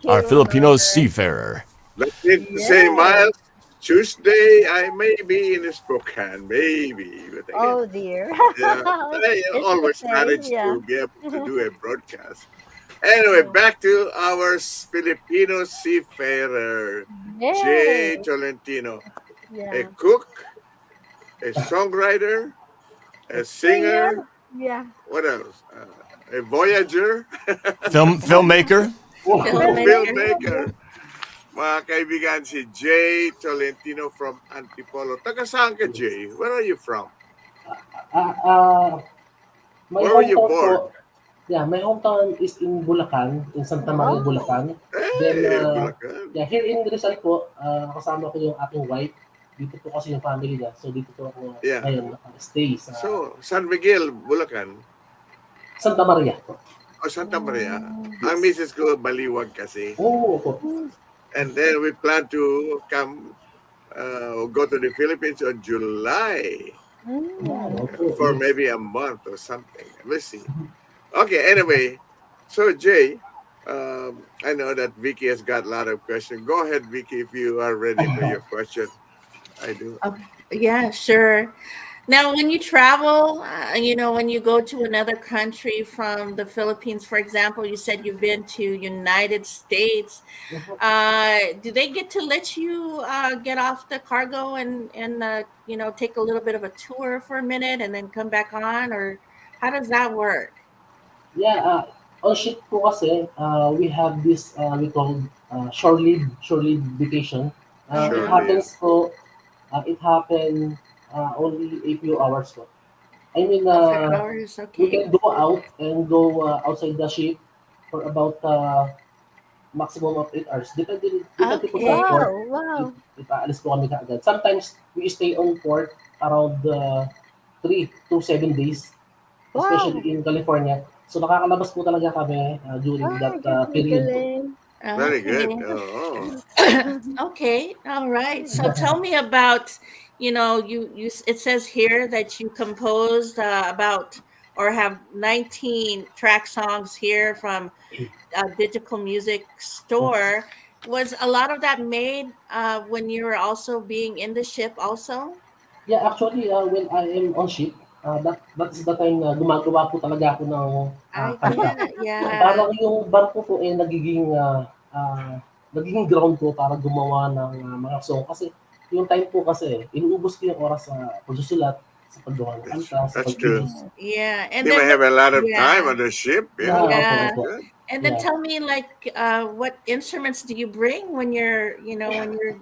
our Filipino seafarer. Let's say, Miles, Tuesday I may be in Spokane, maybe. But Oh dear. I always manage to be able to do a broadcast. Anyway, back to our Filipino seafarer, Jay Tolentino. A cook, a songwriter, a singer. Yeah. What else? A voyager. Filmmaker. Filmmaker. Mga kaibigan, si Jay Tolentino from Antipolo. Taga saan ka, Jay? Where are you from? Where were you born? Yeah, my hometown is in Bulacan, in Santa Maria, Bulacan. Then, here in Rizal po, kasama ko yung aking wife. Dito po kasi yung family niya. So, dito po ako ngayon stay. So, San Miguel, Bulacan? Santa Maria po. Oh, Santa Maria. Ang misis ko, Baliwag kasi. Oo po. And then we plan to come, go to the Philippines on July. For maybe a month or something. Let's see. Okay, anyway, so Jay, I know that Vicky has got a lot of questions. Go ahead, Vicky, if you are ready for your question. I do. Yeah, sure. Now, when you travel, when you go to another country from the Philippines, for example, you said you've been to United States. Do they get to let you get off the cargo and take a little bit of a tour for a minute and then come back on, or how does that work? Yeah, on ship po kasi, we have this we call shore leave vacation. It happens po, it happened only a few hours po. I mean, we can go out and go outside the ship for about maximum of 8 hours. Depende po sa port. Wow. Aalis po kami kaagad. Sometimes we stay on port around 3 to 7 days, especially in California. So nakakalabas po talaga kami during that period. Very good. Okay, all right. So tell me about, it says here that you composed about or have 19 track songs here from Digital Music Store. Was a lot of that made when you were also being in the ship also? Yeah, actually, when I am on ship, that's the time na gumagawa po talaga ako ng kanta. Parang yung barko po nagiging ground ko para gumawa ng mga song. Kasi yung time po kasi, inuubos ko yung oras sa pagsusulat. sa paggawa ng kanta, sa That's true. pag-produce. Yeah, and You then may have a lot of time yeah, on the ship. Yeah, Yeah, yeah. that's good. And then Yeah. tell me, like, what instruments do you bring when you're, when you're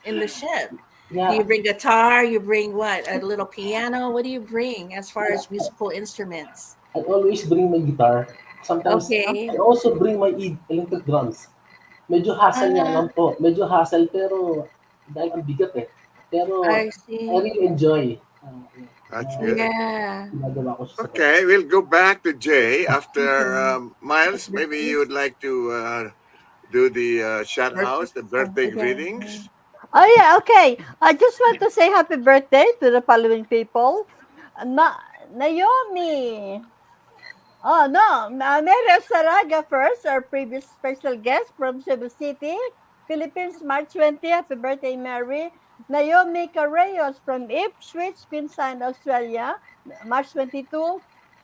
in the ship? Do Yeah. you bring guitar? You bring what? A little piano? What do you bring as far as musical instruments? I always bring my guitar. Sometimes Okay. I also bring my electric drums. Medyo hassle nga Ah, lang po. Medyo hassle pero dahil ang bigat eh. Pero I I see. really enjoy. That's good. Yeah. Ginagawa ko siya sa Okay, we'll go back to Jay after Miles. Maybe you would like to do the shout outs, the birthday greetings. Oh yeah, okay. I just want to say happy birthday to the following people. Naomi. Oh no, Mary Saraga first, our previous special guest from Cebu City, Philippines, March 20. Happy birthday, Mary. Naomi Carreos from Ipswich, Queensland, Australia, March 22.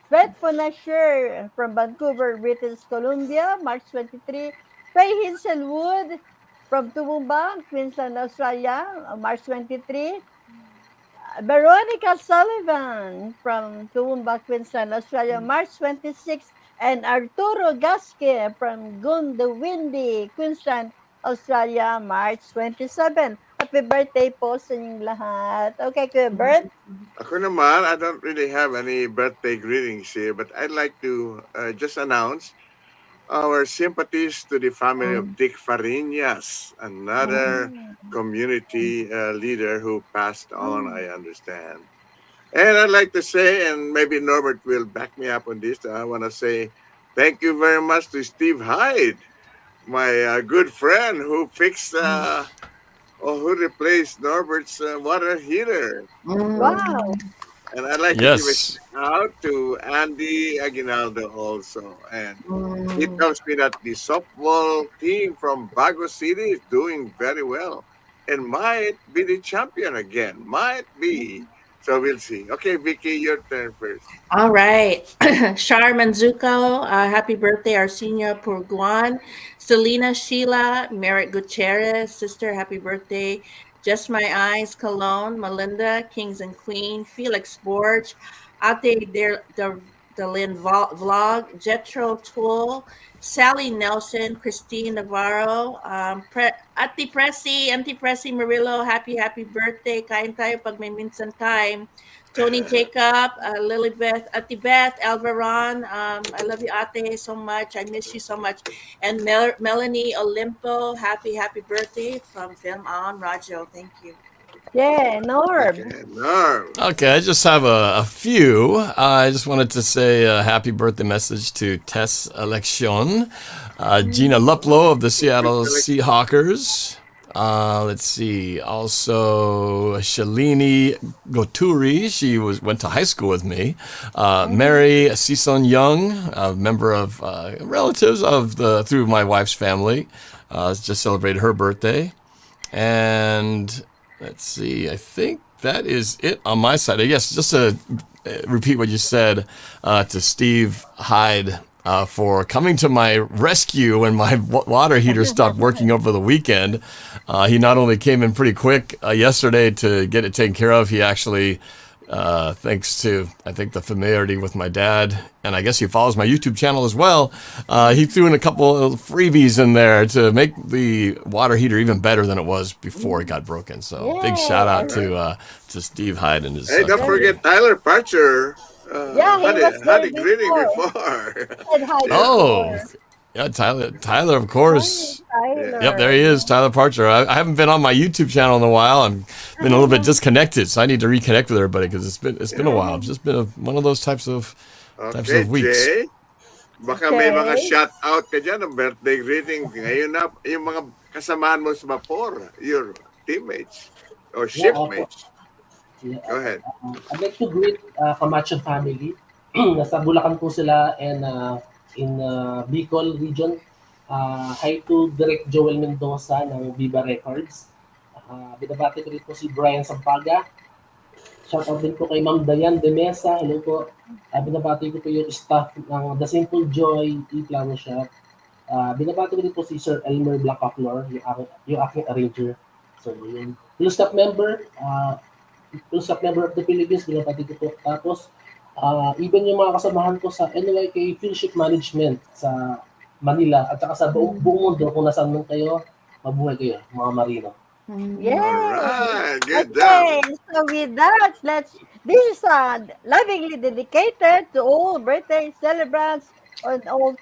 Svet Ponasher from Vancouver, British Columbia, March 23. Faye Hazelwood from Toowoomba, Queensland, Australia, March 23. Veronica Sullivan from Toowoomba, Queensland, Australia, March 26. And Arturo Gasque from Gundawindi, Queensland, Australia, March 27. Happy birthday po sa inyong lahat. Okay, Kuya Bert? Ako naman, I don't really have any birthday greetings here, but I'd like to just announce our sympathies to the family of Dick Fariñas, another community leader who passed on, I understand. And I'd like to say, and maybe Norbert will back me up on this, I want to say thank you very much to Steve Hyde, my good friend who fixed or who replaced Norbert's water heater. Wow. And I'd like to give a Yes. shout out to Andy Aguinaldo also. And it tells me that the softball team from Bago City is doing very well and might be the champion again. Might be. So we'll see. Okay, Vicky, your turn first. All right. Shar Manzuko, happy birthday, Arsenio Purguan. Selena Sheila, Merritt Gutierrez, sister, happy birthday. Just My Eyes, Cologne, Melinda, Kings and Queen, Felix Borge, Ate Delin Vlog, Jetro Tool, Sally Nelson, Christine Navarro, Auntie Pressy Murillo, happy birthday. Kain tayo pag may minsan time. Tony Jacob, Lilibeth, Ate Beth, Alvaron, I love you, Ate, so much. I miss you so much. And Melanie Olimpo, happy birthday from Fil-Am Radyo. Thank you. Yeah, Norb. Okay, Norb. Okay, I just have a few. I just wanted to say a happy birthday message to Tess Election, Gina Luplow of the Seattle Seahawkers. Let's see. Also, Shalini Goturi. She went to high school with me. Mary Sison Young, a member of relatives through my wife's family. Just celebrated her birthday. And let's see. I think that is it on my side. Yes, just to repeat what you said to Steve Hyde. For coming to my rescue when my water heater stopped working over the weekend. He not only came in pretty quick yesterday to get it taken care of, he actually, thanks to, I think, the familiarity with my dad, and I guess he follows my YouTube channel as well, he threw in a couple of freebies in there to make the water heater even better than it was before it got broken. So big shout out to Steve Hyde and his Hey, don't forget Tyler Parcher. Yeah, he was had there a greeting before. before. Oh, yeah, Tyler, of course. Tyler. Yep, there he is, Tyler Parcher. I haven't been on my YouTube channel in a while. I've been a little bit disconnected, so I need to reconnect with everybody because it's been a while. It's just been one of those types of weeks. Jay, baka may mga shout out ka dyan ng birthday greeting. Ngayon na, yung mga kasamaan mo sa vapor, your teammates or shipmates. Yeah. Go ahead. I'd like to greet Camacho family. Nasa Bulacan po sila and in Bicol region. Hi to Direct Joel Mendoza ng Viva Records. Binabati ko rin po si Brian Sampaga. Shout out din po kay Ma'am Dayan De Mesa. Hello po. Binabati ko po yung staff ng The Simple Joy E-Flower Shop. Binabati ko din po si Sir Elmer Blackcocknor, yung aking arranger. So, yung staff member, yung sa member of the Philippines, binabati ko po. Tapos, even yung mga kasamahan ko sa NYK Fellowship Management sa Manila at saka sa buong mundo, kung nasaan man kayo, mabuhay kayo, mga marino. Yay! Alright, good Okay, job. so with that, this is lovingly dedicated to all birthday celebrants and all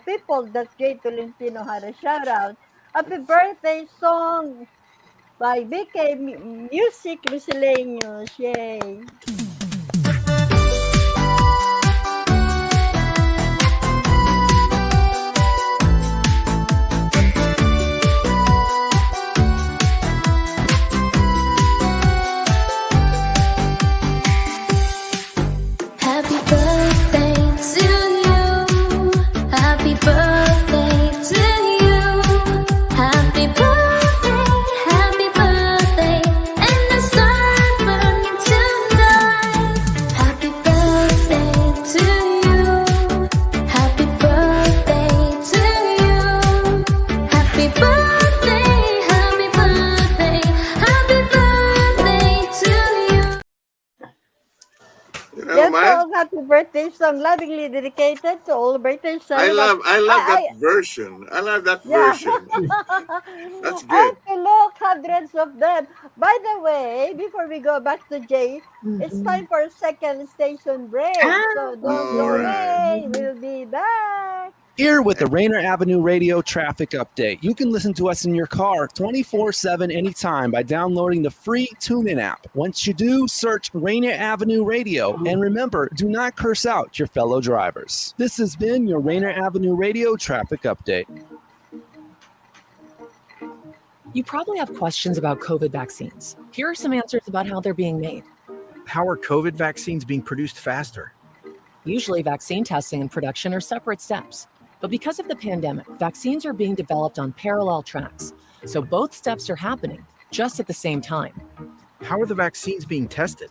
people that Jay Tolentino had a shout out. Happy birthday song by Vicky Music Miscellaneous. Yay! Happy birthday to you. Happy birthday to you. Happy birthday, and the sun burning tonight. Happy birthday to you. Happy birthday to you. Happy birthday, happy birthday, happy birthday to you. You know, Yes, man, so happy birthday song lovingly dedicated to all birthday celebrants. I love that version. I love that Yeah. version. That's good. Okay, look, hundreds of them. By the way, before we go back to Jay, it's time for a second station break. So don't go away. We'll be back. Here with the Rainier Avenue Radio traffic update. You can listen to us in your car 24/7 anytime by downloading the free TuneIn app. Once you do, search Rainier Avenue Radio. And remember, do not curse out your fellow drivers. This has been your Rainier Avenue Radio traffic update. You probably have questions about COVID vaccines. Here are some answers about how they're being made. How are COVID vaccines being produced faster? Usually, vaccine testing and production are separate steps. But because of the pandemic, vaccines are being developed on parallel tracks. So both steps are happening just at the same time. How are the vaccines being tested?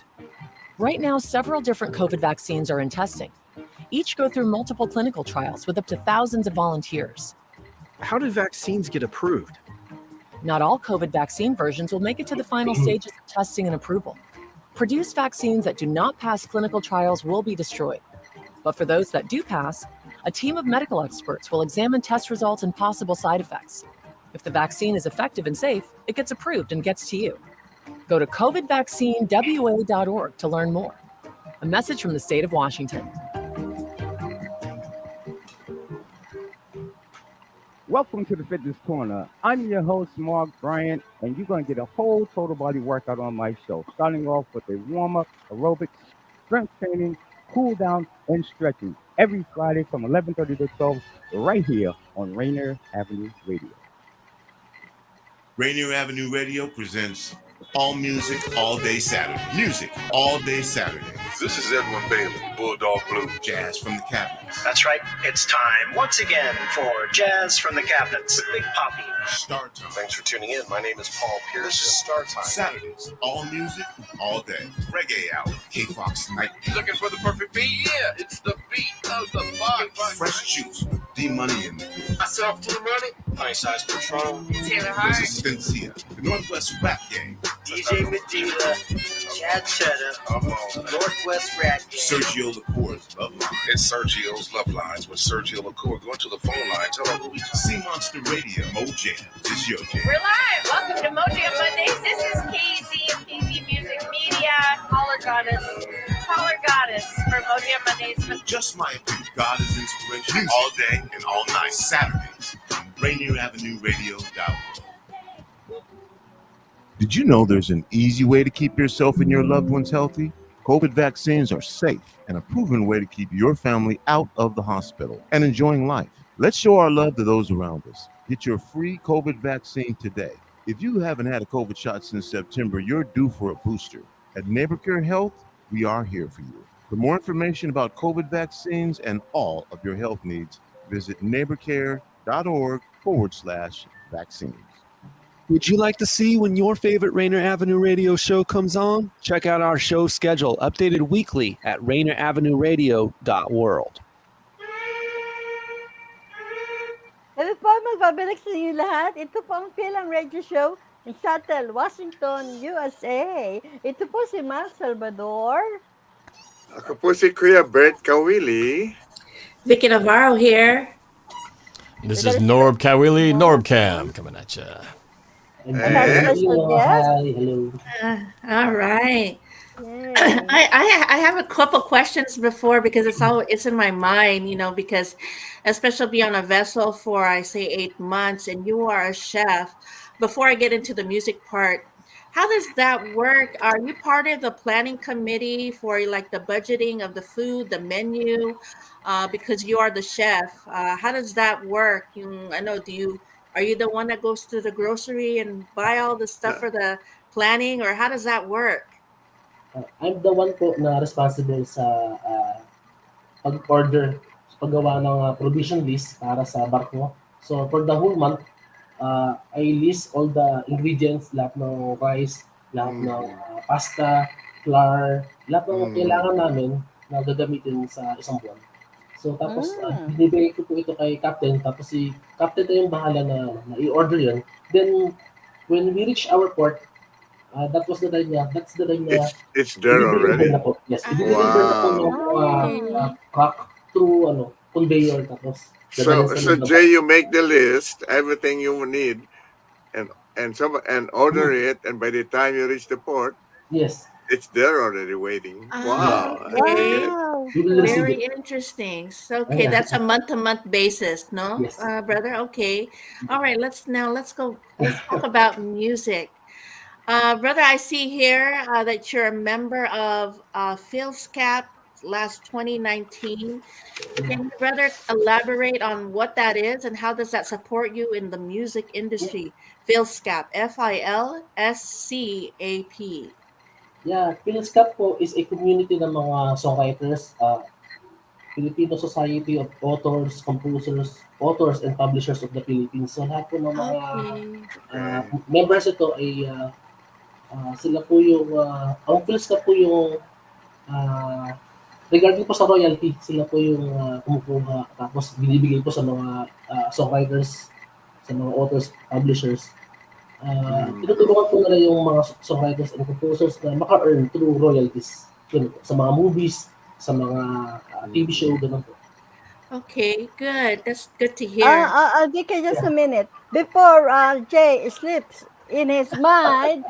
Right now, several different COVID vaccines are in testing. Each go through multiple clinical trials with up to thousands of volunteers. How do vaccines get approved? Not all COVID vaccine versions will make it to the final stages of testing and approval. Produced vaccines that do not pass clinical trials will be destroyed. But for those that do pass, a team of medical experts will examine test results and possible side effects. If the vaccine is effective and safe, it gets approved and gets to you. Go to covidvaccinewa.org to learn more. A message from the state of Washington. Welcome to the Fitness Corner. I'm your host, Mark Bryant, and you're going to get a whole total body workout on my show, starting off with a warm-up, aerobics, strength training, cool down, and stretching every Friday from 11:30 to 12 right here on Rainier Avenue Radio. Rainier Avenue Radio presents All Music, All Day Saturday. Music, all day Saturday. This is Edwin Bailey, Bulldog Blue. Jazz from the Cabinets. That's right. It's time once again for Jazz from the Cabinets with Big Poppy. Start time. Thanks for tuning in. My name is Paul Pierce. This is Start Time. Saturdays, all music, all day. Reggae hour. K-Fox night. Looking for the perfect beat? Yeah, it's the beat of the box. Fresh juice. D-Money in there. Myself to the money. Nice Size Patrol. Taylor Hart. This is Spencia, the Northwest Rap Gang. DJ Medina, Chad Cheddar, Northwest Rat Gang. Sergio Lacour's Love Line. It's Sergio's Love Lines with Sergio Lacour. Go to the phone line. Tell her who we talking. Sea Monster Radio. Mo Jam. This is your jam. We're live. Welcome to Moji on Mondays. This is KZ of KZ Music Media. Caller Goddess for Moji on Mondays. Just my opinion. God is inspiration all day and all night. Saturdays on RainierAvenueRadio.org. Did you know there's an easy way to keep yourself and your loved ones healthy? COVID vaccines are safe and a proven way to keep your family out of the hospital and enjoying life. Let's show our love to those around us. Get your free COVID vaccine today. If you haven't had a COVID shot since September, you're due for a booster. At NeighborCare Health, we are here for you. For more information about COVID vaccines and all of your health needs, visit neighborcare.org/vaccines. Would you like to see when your favorite Rainier Avenue Radio show comes on? Check out our show schedule, updated weekly at RainierAvenueRadio.world. Hello po, magbabalik sa inyo lahat. Ito po ang Fil-Am Radio Show in Seattle, Washington, USA. Ito po si Mar Salvador. Ako po si Kuya Bert Caoili. Vicky Navarro here. This is Caoili, NorbCam coming at you. Special guest. Hello. All right. I have a couple questions before because it's in my mind, because especially on a vessel for I say 8 months and you are a chef. Before I get into the music part, how does that work? Are you part of the planning committee for like the budgeting of the food, the menu? Because you are the chef. How does that work? I know. Are you the one that goes to the grocery and buy all the stuff for the planning, or how does that work? I'm the one po na responsible sa pag-order, paggawa ng provision list para sa barko. So for the whole month, I list all the ingredients, lahat ng rice, lahat ng pasta, flour, lahat ng kailangan namin na gagamitin sa isang buwan. So tapos binibigay ko po ito kay Captain, tapos si Captain na yung bahala na i-order yun. Then when we reach our port, that was the time niya. That's the time niya. It's there already? Yes. I-deliver na po ng truck through conveyor. Tapos So Jay, you make the list, everything you need, and order it, and by the time you reach the port, yes, it's there already waiting. Wow. Okay. Very interesting. So, okay, that's a month-to-month basis, no, Yes. Brother? Okay. All right. Let's go. Let's talk about music. Brother, I see here that you're a member of Fil-Am last 2019. Can you, brother, elaborate on what that is and how does that support you in the music industry? Fil-Am, Filscap. Yeah, Fil-Am po is a community ng mga songwriters, Filipino Society of Authors, Composers, Authors and Publishers of the Philippines. So lahat po ng mga members ito ay sila po yung ang Fil-Am po yung regarding po sa royalty, sila po yung kumukuha, tapos binibigay po sa mga songwriters, sa mga authors, publishers. Tinutulungan po nila yung mga songwriters and composers na maka-earn through royalties. Yun, sa mga movies, sa mga TV show, ganun po. Okay, good. That's good to hear. Vicky, just a minute. Before Jay sleeps in his mind,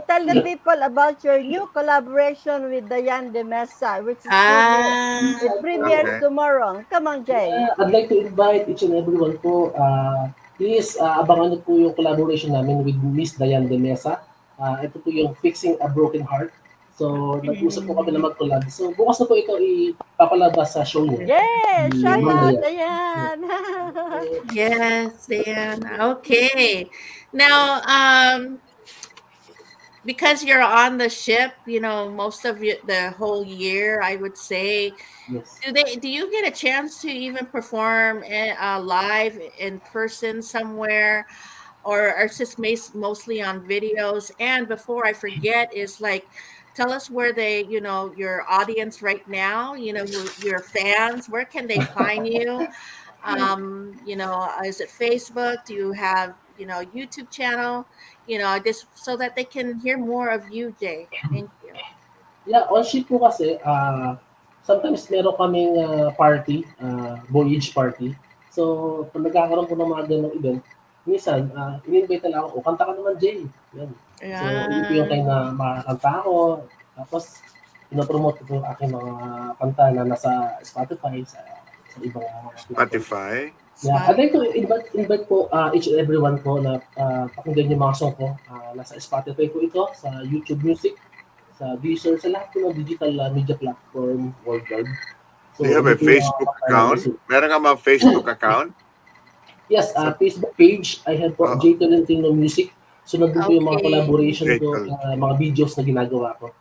tell the people about your new collaboration with Dayan de Mesa, which is it premieres tomorrow. Come on, Jay. I'd like to invite each and everyone po. Please, abangan niyo po yung collaboration namin with Miss Dayan de Mesa. Ito po yung Fixing a Broken Heart. So, nag-usap po kami na mag-collab. So, bukas na po ito ipapalabas sa show niya. Yes! Shout out, Dayan! Yes, Dayan. Okay. Now, because you're on the ship, most of the whole year, I would say, yes. Do you get a chance to even perform live in person somewhere, or is this mostly on videos? And before I forget, is like, tell us where your audience right now, your fans, where can they find you? Is it Facebook? Do you have YouTube channel, just so that they can hear more of you, Jay? Thank you. Yeah, on ship po kasi, sometimes meron kaming party, voyage party. So, pag nagkakaroon po ng mga ganong event, minsan, in-invite na lang ako, kanta ka naman, Jay. Yan. So, yun po yung time na makakanta ako. Tapos, pinopromote ko yung aking mga kanta na nasa Spotify, sa ibang Spotify? Yeah, I'd like to invite po each and everyone po na pakinggan yung mga song ko. Nasa Spotify po ito, sa YouTube Music, sa Deezer, sa lahat po ng digital media platform worldwide. So, do you have a Facebook account? Meron ka mga Facebook account? Yes, Facebook page. I have po J. Tolentino Music. So, nandun po yung mga collaboration ko, mga videos na ginagawa ko.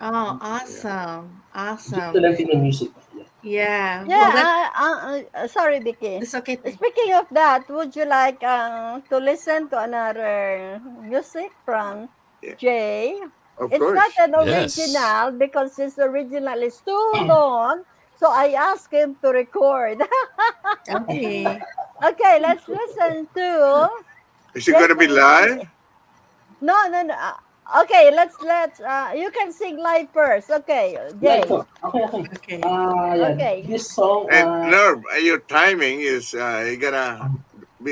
Oh, awesome. Awesome. J. Tolentino Music. Yeah. Sorry, Vicky. It's okay. Speaking of that, would you like to listen to another music from Jay? Of it's course. not an original because his original is too long. So I asked him to record. Okay. Okay, let's listen to Is it gonna be live? No. Okay, let's. You can sing live first. Okay, Jay. Okay. Okay. This song. And Norb, your timing is you gonna.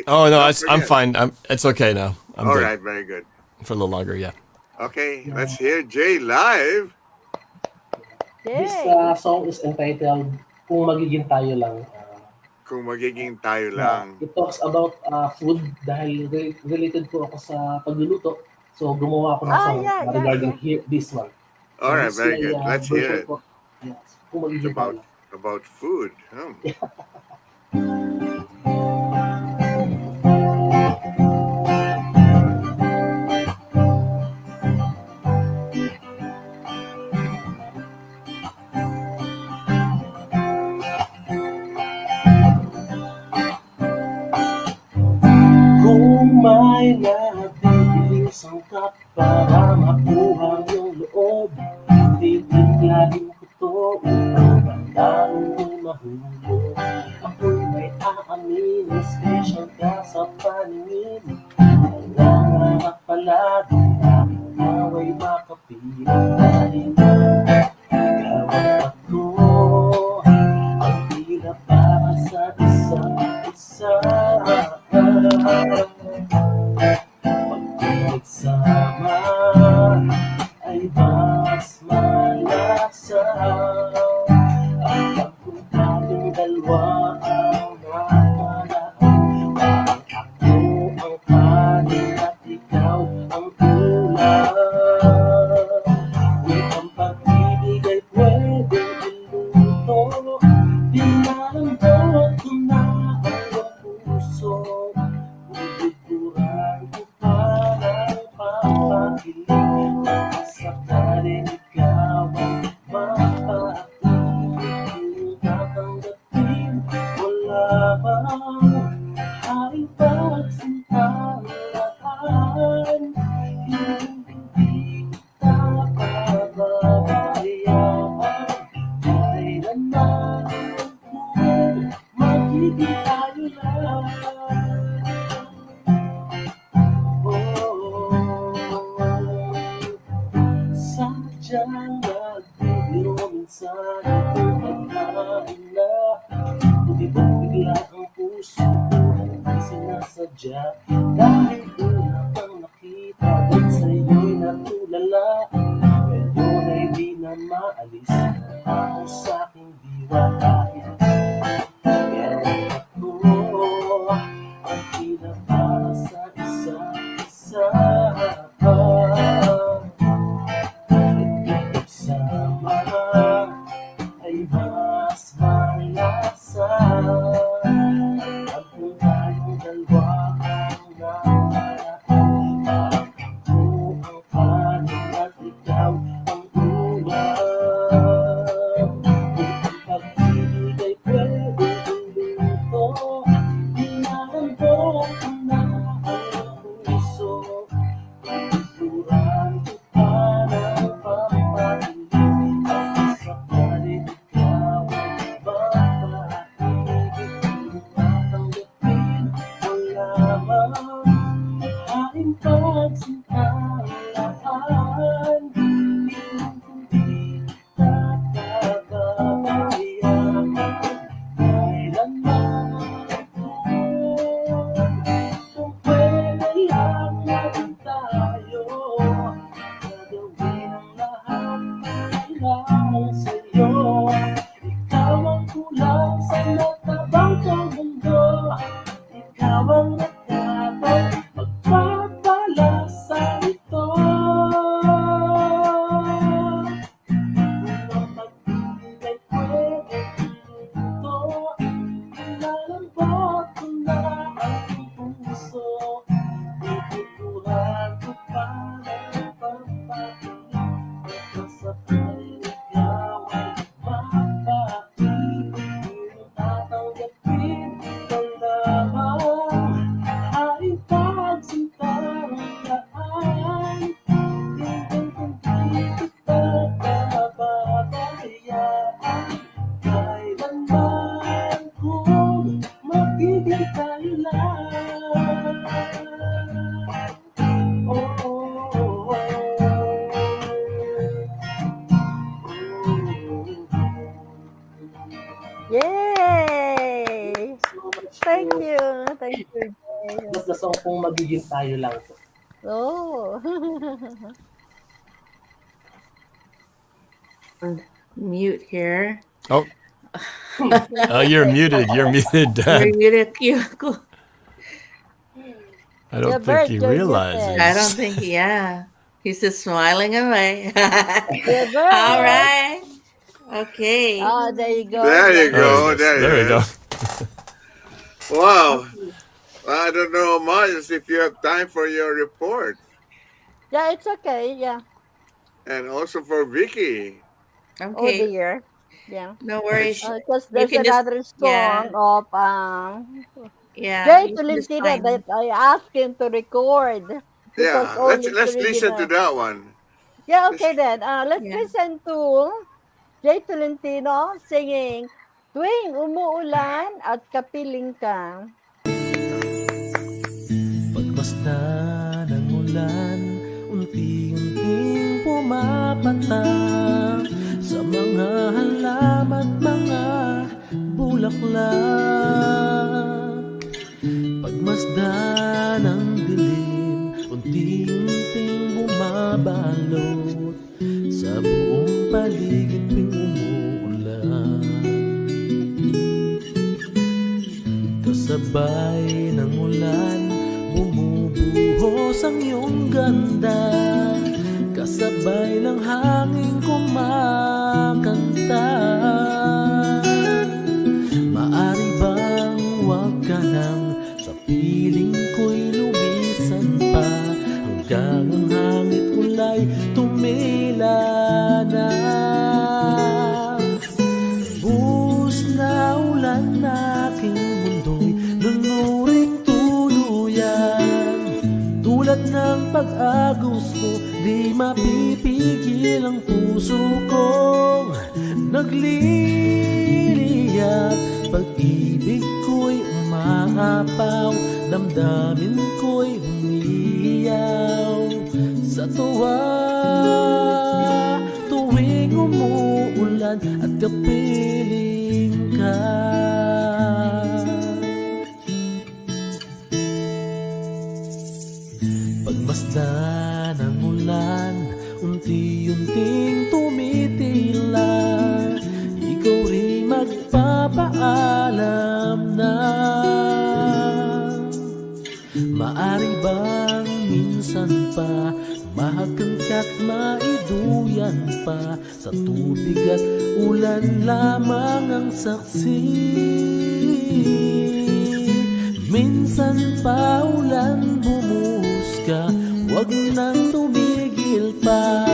Oh no, don't I'm forget. fine. It's okay now. I'm All good. right, very good. For a little longer, yeah. Okay, let's hear Jay live. This song is entitled "Kung Magiging Tayo Lang." Kung magiging tayo lang. It talks about food dahil related po ako sa pagluluto. So gumawa ako ng song regarding this one. All right, very good. Let's hear it. Yes. Kung magiging tayo lang. About food. Kung may nabibiling sangkap para makuha yung loob, titiglahin ko to upang bandang mo'y mahulog. Ako'y may aamin, special ka sa paningin. Nangangarap palagi na ikaw ay makapiling dahil ikaw at ako ang tila para sa isa't isa. Pagkinagsama ay mas malasa. Ang pagpunta ng dalawa ang nakalaan. Parang ako ang kanin at ikaw ang ulam. Kung ang pag-ibig ay pwedeng iluto, pinalambot ko na ang puso. Buburan ko parang papakilig. Sakaling ikaw ang mapailig kung tatanggapin. Wala bang haring pagsintahan? Hindi kita pababayaan. Kailanman kung magiging tayo lang. Sadyang nagbibiro minsan kung pagkain na Tubibang bigla ang puso ko hindi sinasadya. Dahil una kang nakita at sa'yo'y natulala. Ngayon ay di na maalis ako sa'king diwa. Dahil meron ako ang tila para sa isa't isa. Sama ay mas malasa. At kung tayong dalawa ang nakaraan, parang ako ang kanin at ikaw ang ulam. Kung ang pag-ibig ay pwedeng iluto, pinalambot ko na ang puso. Tuturan ko parang pampakilig. At sakaling ikaw ang mapailig kung tatanggapin. Wala bang haring pagsintahan? Hindi kita pababayaan. Kailanman kung pwede lang natin tayo, gagawin ang lahat na kailangan sa'yo. Ikaw ang kulang sa matabang kong mundo. Ikaw ang dapat magpapala sa ito. Kung ang pag-ibig ay pwedeng iluto, pinalambot ko na ang puso. Ituturan pong magiging tayo lang po. Oh. Mute here. Oh. You're muted. You're muted, Dad. You're muted. I don't think he realizes. I don't think, yeah. He's just smiling away. All right. Okay. Oh, there you go. There you go. There you go. Wow. I don't know, Miles, if you have time for your report. Yeah, it's okay. Yeah. And also for Vicky. Oh Okay. dear. Yeah. No worries. Because You there's can just- another song of Yeah. Jay you can just Tolentino find- that I asked him to record. Yeah, because let's only listen to original. that one. Yeah, okay then. Let's listen to Jay Tolentino singing Tuwing Umuulan at Kapiling Ka. Pagmasda ng ulan, unti-unting pumapatak sa mga halaman at mga bulaklak. Pagmasda ng dilim, unti-unting bumabalot sa buong paligid tuwing umuulan. Kasabay ng ulan, bumubuhos ang iyong ganda. Kasabay ng hangin kumakanta. Maari bang wag ka nang sa piling ko'y lumisan pa, hanggang ang hangit ulay tumila na. Buhos na ulan na aking mundo'y lunuring tuluyan. Tulad ng pag-agos mo, di mapipigil ang puso kong nagliliyab. Pag-ibig ko'y umaapaw, damdamin ko'y humiyaw sa tuwa. Tuwing umuulan at kapiling ka. Pagmasda ng ulan, unti-unting tumitila. Ikaw rin magpapaalam na. Maari bang minsan pa mahagang ka't maiduyan pa, sa tubig at ulan lamang ang saksi. Minsan pa ulan bumuhos ka, wag nang tumigil pa.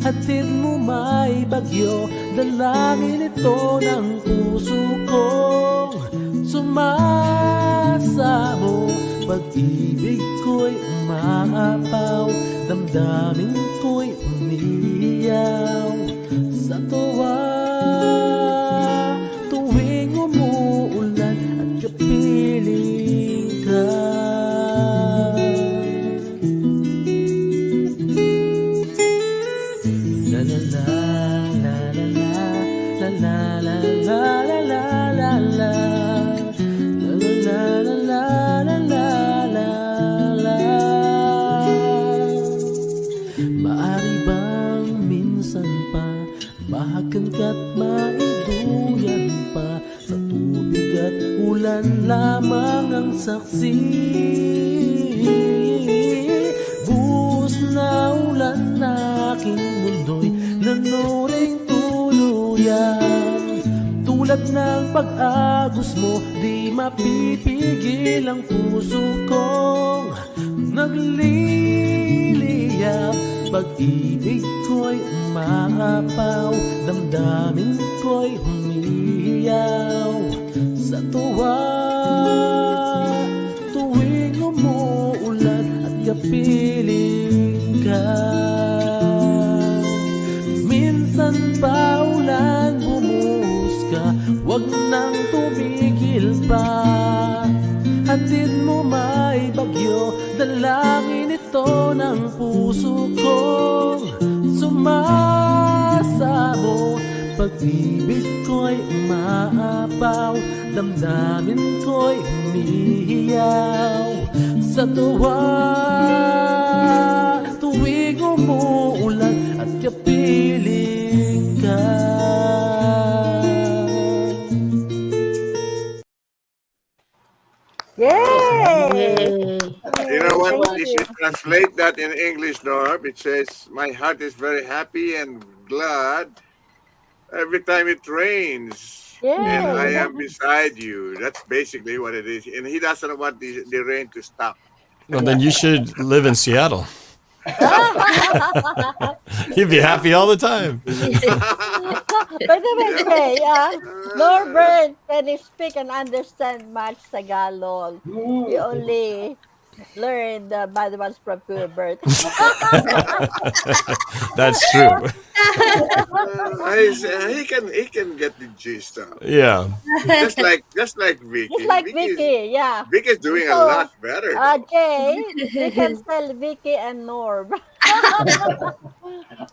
Hatid mo may bagyo, dalangin ito ng puso kong sumasamo. Pag-ibig ko'y umaapaw, damdamin ko'y umiyaw sa tuwa. Tuwing umuulan at kapiling ka. La la la la la la la la la la la la la. Mahagkat maiduyan pa, sa tubig at ulan lamang ang saksi. Buhos na ulan na aking mundo'y lanuring tuluyan. Tulad ng pag-agos mo, di mapipigil ang puso kong nagliliyab. Pag-ibig ko'y umaapaw, damdamin ko'y humiyaw sa tuwa. Tuwing umuulan at kapiling ka. Minsan pa ulan bumuhos ka, wag nang tumigil pa. Hatid mo may bagyo, dalangin ito ng puso kong sumasamo. Pag-ibig ko'y umaapaw, damdamin ko'y humihiyaw sa tuwa. Tuwing umuulan at kapiling ka. Yay! You know what? If you translate that in English, Norb, it says, "My heart is very happy and glad every time it rains, and I am beside you." That's basically what it is. And he doesn't want the rain to stop. Well, then you should live in Seattle. You'd be happy all the time. By the way, Norbert can speak and understand much Tagalog. He only learned the bad ones from Kuya Bert. That's true. He can get the gist out. Yeah. Just like Vicky. Just like Vicky, yeah. Vicky's doing a lot better. Jay, we can spell Vicky and Norb.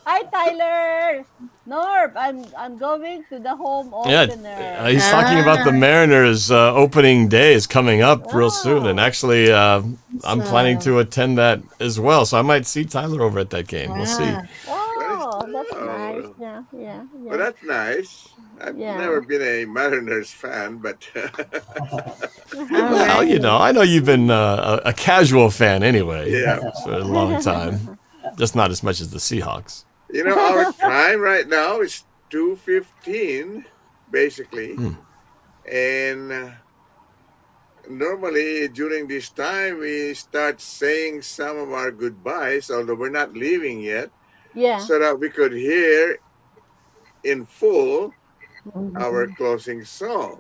Hi, Tyler. Norb, I'm going to the home opener. Yeah, he's talking about the Mariners opening day is coming up real soon, and actually, I'm planning to attend that as well. So I might see Tyler over at that game. We'll see. Oh, that's nice. Yeah. Well, that's nice. I've never been a Mariners fan, but well, you know, I know you've been a casual fan anyway. Yeah. For a long time, just not as much as the Seahawks. You know, our time right now is 2:15, basically, and normally during this time we start saying some of our goodbyes, although we're not leaving yet. Yeah. So that we could hear in full our closing song,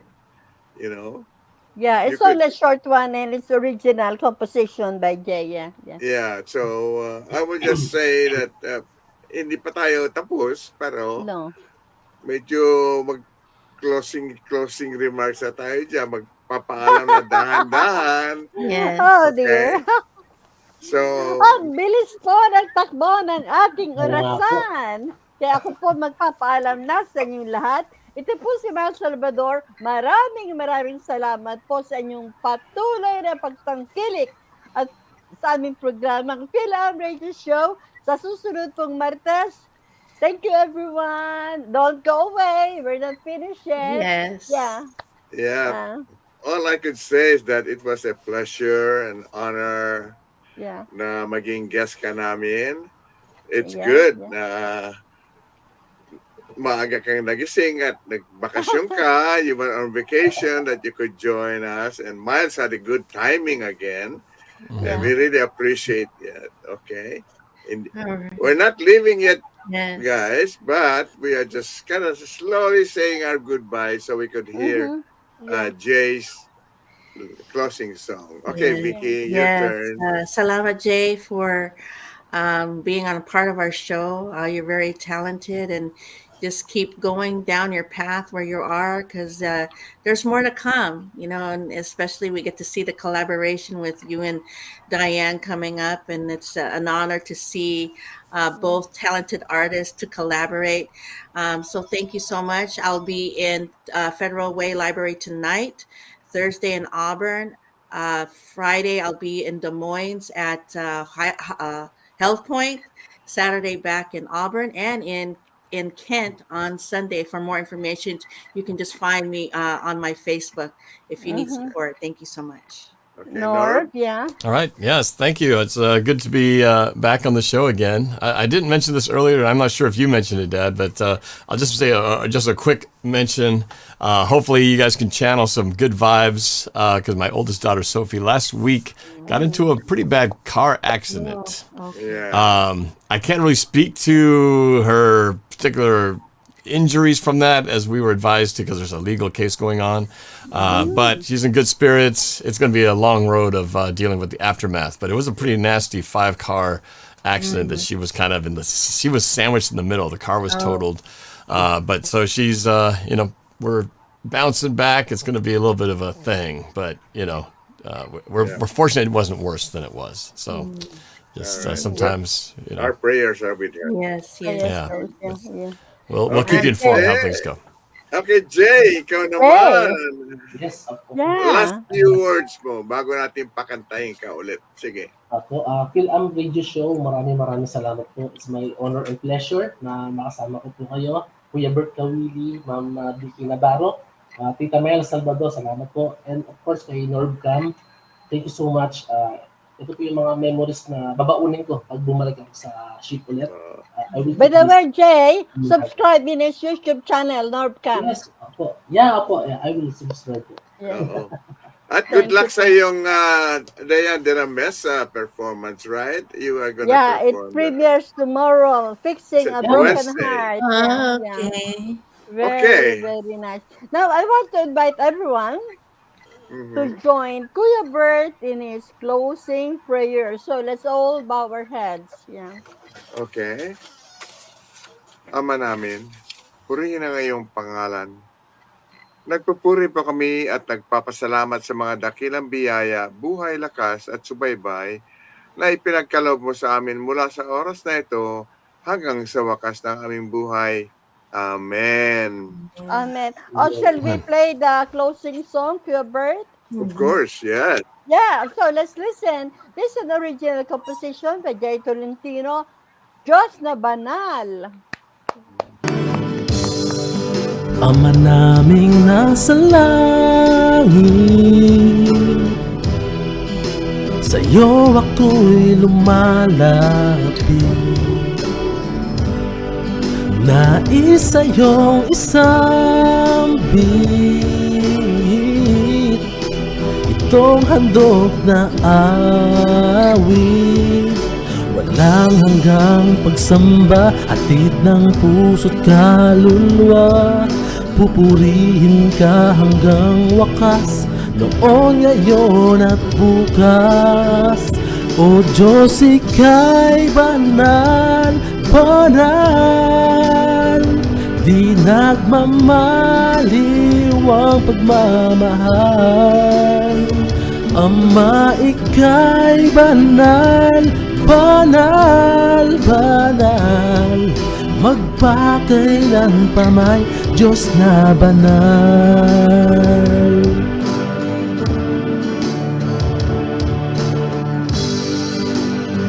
you know. Yeah, it's only a short one and it's original composition by Jay. Yeah, so I would just say that hindi pa tayo tapos, pero medyo mag-closing remarks na tayo dyan, magpapaalam na dahan-dahan. Yes. Oh dear. So, ang bilis po ng takbo ng ating orasan. Kaya ako po magpapaalam na sa inyong lahat. Ito po si Salvador. Maraming salamat po sa inyong patuloy na pagtangkilik at sa aming programang Fil-Am Radio Show sa susunod pong Martes. Thank you, everyone. Don't go away. We're not finished yet. Yes. Yeah. All I could say is that it was a pleasure and honor na maging guest ka namin. It's good na maaga kang nagising at nagbakasyon ka, you were on vacation, that you could join us. And Miles had a good timing again. And we really appreciate it, okay? We're not leaving yet, guys, but we are just kind of slowly saying our goodbyes so we could hear Jay's closing song. Okay, Vicky, your turn. Salamat, Jay, for being on a part of our show. You're very talented, and just keep going down your path where you are, because there's more to come, you know, and especially we get to see the collaboration with you and Diane coming up, and it's an honor to see both talented artists to collaborate. So thank you so much. I'll be in Federal Way Library tonight, Thursday in Auburn, Friday I'll be in Des Moines at Health Point, Saturday back in Auburn, and in Kent on Sunday. For more information, you can just find me on my Facebook if you need support. Thank you so much. Okay, Norb, All right. Yes. Thank you. It's good to be back on the show again. I didn't mention this earlier. I'm not sure if you mentioned it, Dad, but I'll just say just a quick mention. Hopefully you guys can channel some good vibes because my oldest daughter, Sophie, last week got into a pretty bad car accident. I can't really speak to her particular injuries from that, as we were advised to, because there's a legal case going on. But she's in good spirits. It's going to be a long road of dealing with the aftermath. But it was a pretty nasty 5-car accident that she was kind of she was sandwiched in the middle. The car was totaled. But so she's, we're bouncing back. It's going to be a little bit of a thing. But, we're fortunate it wasn't worse than it was. So just sometimes, our prayers are with her. Yes. Yeah. We'll keep you informed how things go. Okay, Jay, ikaw naman. Yes, of course. Last few words mo bago natin pakantahin ka ulit. Sige. Ako, Fil-Am Radio Show, maraming salamat po. It's my honor and pleasure na makasama ko po kayo. Kuya Bert, Caoili, Ma'am Vicky Navarro, Tita Mel, Salvador, salamat po. And of course, kay NorbCam, thank you so much. Ito po yung mga memories na babaunin ko pag bumalik ako sa ship ulit. By the way, Jay, subscribe in his YouTube channel, NorbCam. Yes, opo. Yeah, I will subscribe po. Oo. At good luck sa iyong Dayan Derames performance, right? You are gonna It perform. premieres tomorrow, Fixing a Broken Wednesday. Heart. Okay. Very nice. Now, I want to invite everyone to join Kuya Bert in his closing prayer. So, let's all bow our heads. Yeah. Okay. Ama namin, purihin ang iyong pangalan. Nagpupuri po kami at nagpapasalamat sa mga dakilang biyaya, buhay, lakas at subaybay na ipinagkaloob mo sa amin mula sa oras na ito hanggang sa wakas ng aming buhay. Amen. Amen. Oh, shall we play the closing song, Kuya Bert? Of course, yes. Yeah, so let's listen. This is an original composition by Jay Tolentino, Diyos na Banal. Ama naming nasa langit, sa'yo ako'y lumalapit. Nais sa'yong isambit itong handog na awit. Walang hanggang pagsamba, hatid ng puso't kaluluwa. Pupurihin ka hanggang wakas, noon, ngayon at bukas. O Diyos, ika'y banal, banal. Di nagmamaliw ang pagmamahal. Ama, ika'y banal, banal, banal. Magpakailan pa may Diyos na banal.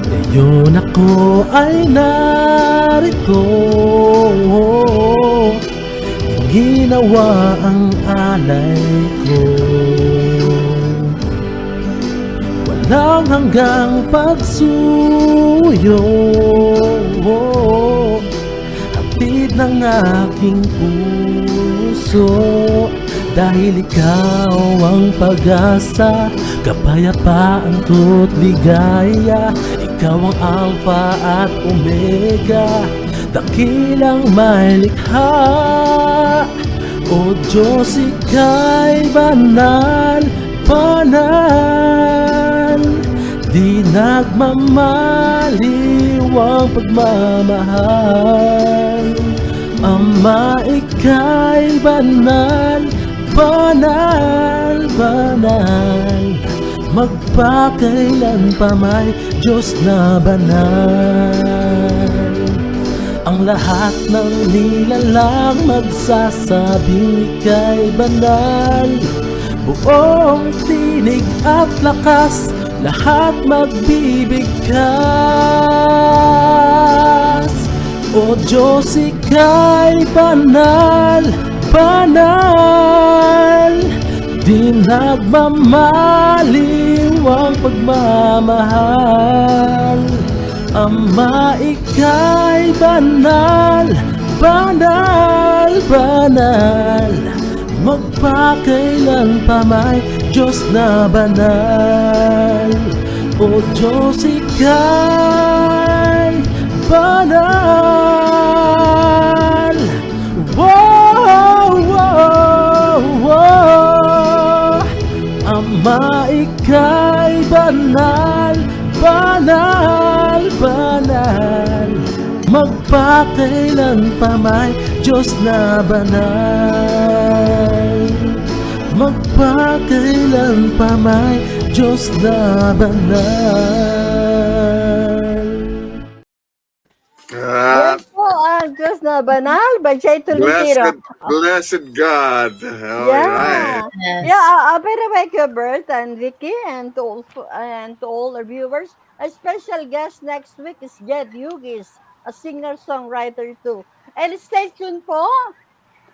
Ngayon ako ay narito, ginawa ang alay ko. Walang hanggang pagsuyo, hatid ng aking puso. Dahil ikaw ang pag-asa, kapayapaan ko't ligaya. Ikaw ang Alpha at Omega, dakilang may likha. O Diyos, ika'y banal, banal. Di nagmamaliw ang pagmamahal. Ama, ika'y banal, banal, banal. Magpakailan pa may Diyos na banal. Ang lahat ng nilalang magsasabing ika'y banal. Buong tinig at lakas, lahat magbibigkas. O Diyos, ika'y banal, banal. Di nagmamaliw ang pagmamahal. Ama, ika'y banal, banal, banal. Magpakailan pa may Diyos na banal. O Diyos, ika'y banal. Wow, wow, wow. Ama, ika'y banal, banal, banal. Magpakailan pa may Diyos na banal. Magpakailan pa may Diyos na banal. Yes po, ang Diyos na na banal by Jay Tolentino. Blessed God. All Yeah. right. Yeah, by the way, Kuya Bert and Vicky, and to all our viewers, a special guest next week is Jed Hughes, a singer-songwriter too. And stay tuned po.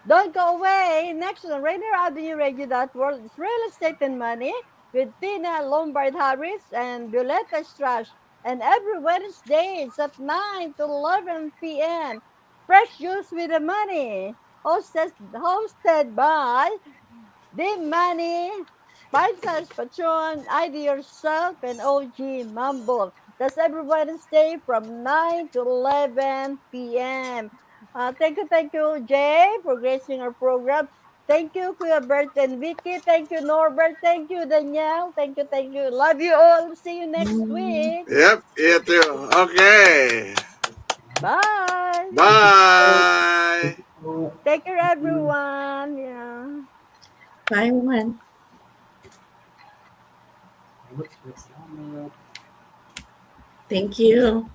Don't go away. Next on Rainier Avenue Radio.world is Real Estate and Money with Tina Lombard Harris and Violeta Strash. And every Wednesday it's at 9 to 11 p.m. Fresh Juice with the Money. Hosted by The Money, Five-Stars Pachon, ID Yourself, and OG Mumble. That's every Wednesday from 9 to 11 p.m. Thank you, Jay, for gracing our program. Thank you, Kuya Bert and Vicky. Thank you, Norbert. Thank you, Danielle. Thank you. Love you all. See you next week. Yep, you too. Okay. Bye. Bye. Take care, everyone. Yeah. Bye, everyone. Thank you.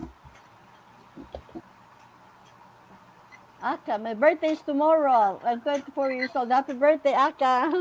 Aka, my birthday is tomorrow. I'm 24 years old. Happy birthday, Aka.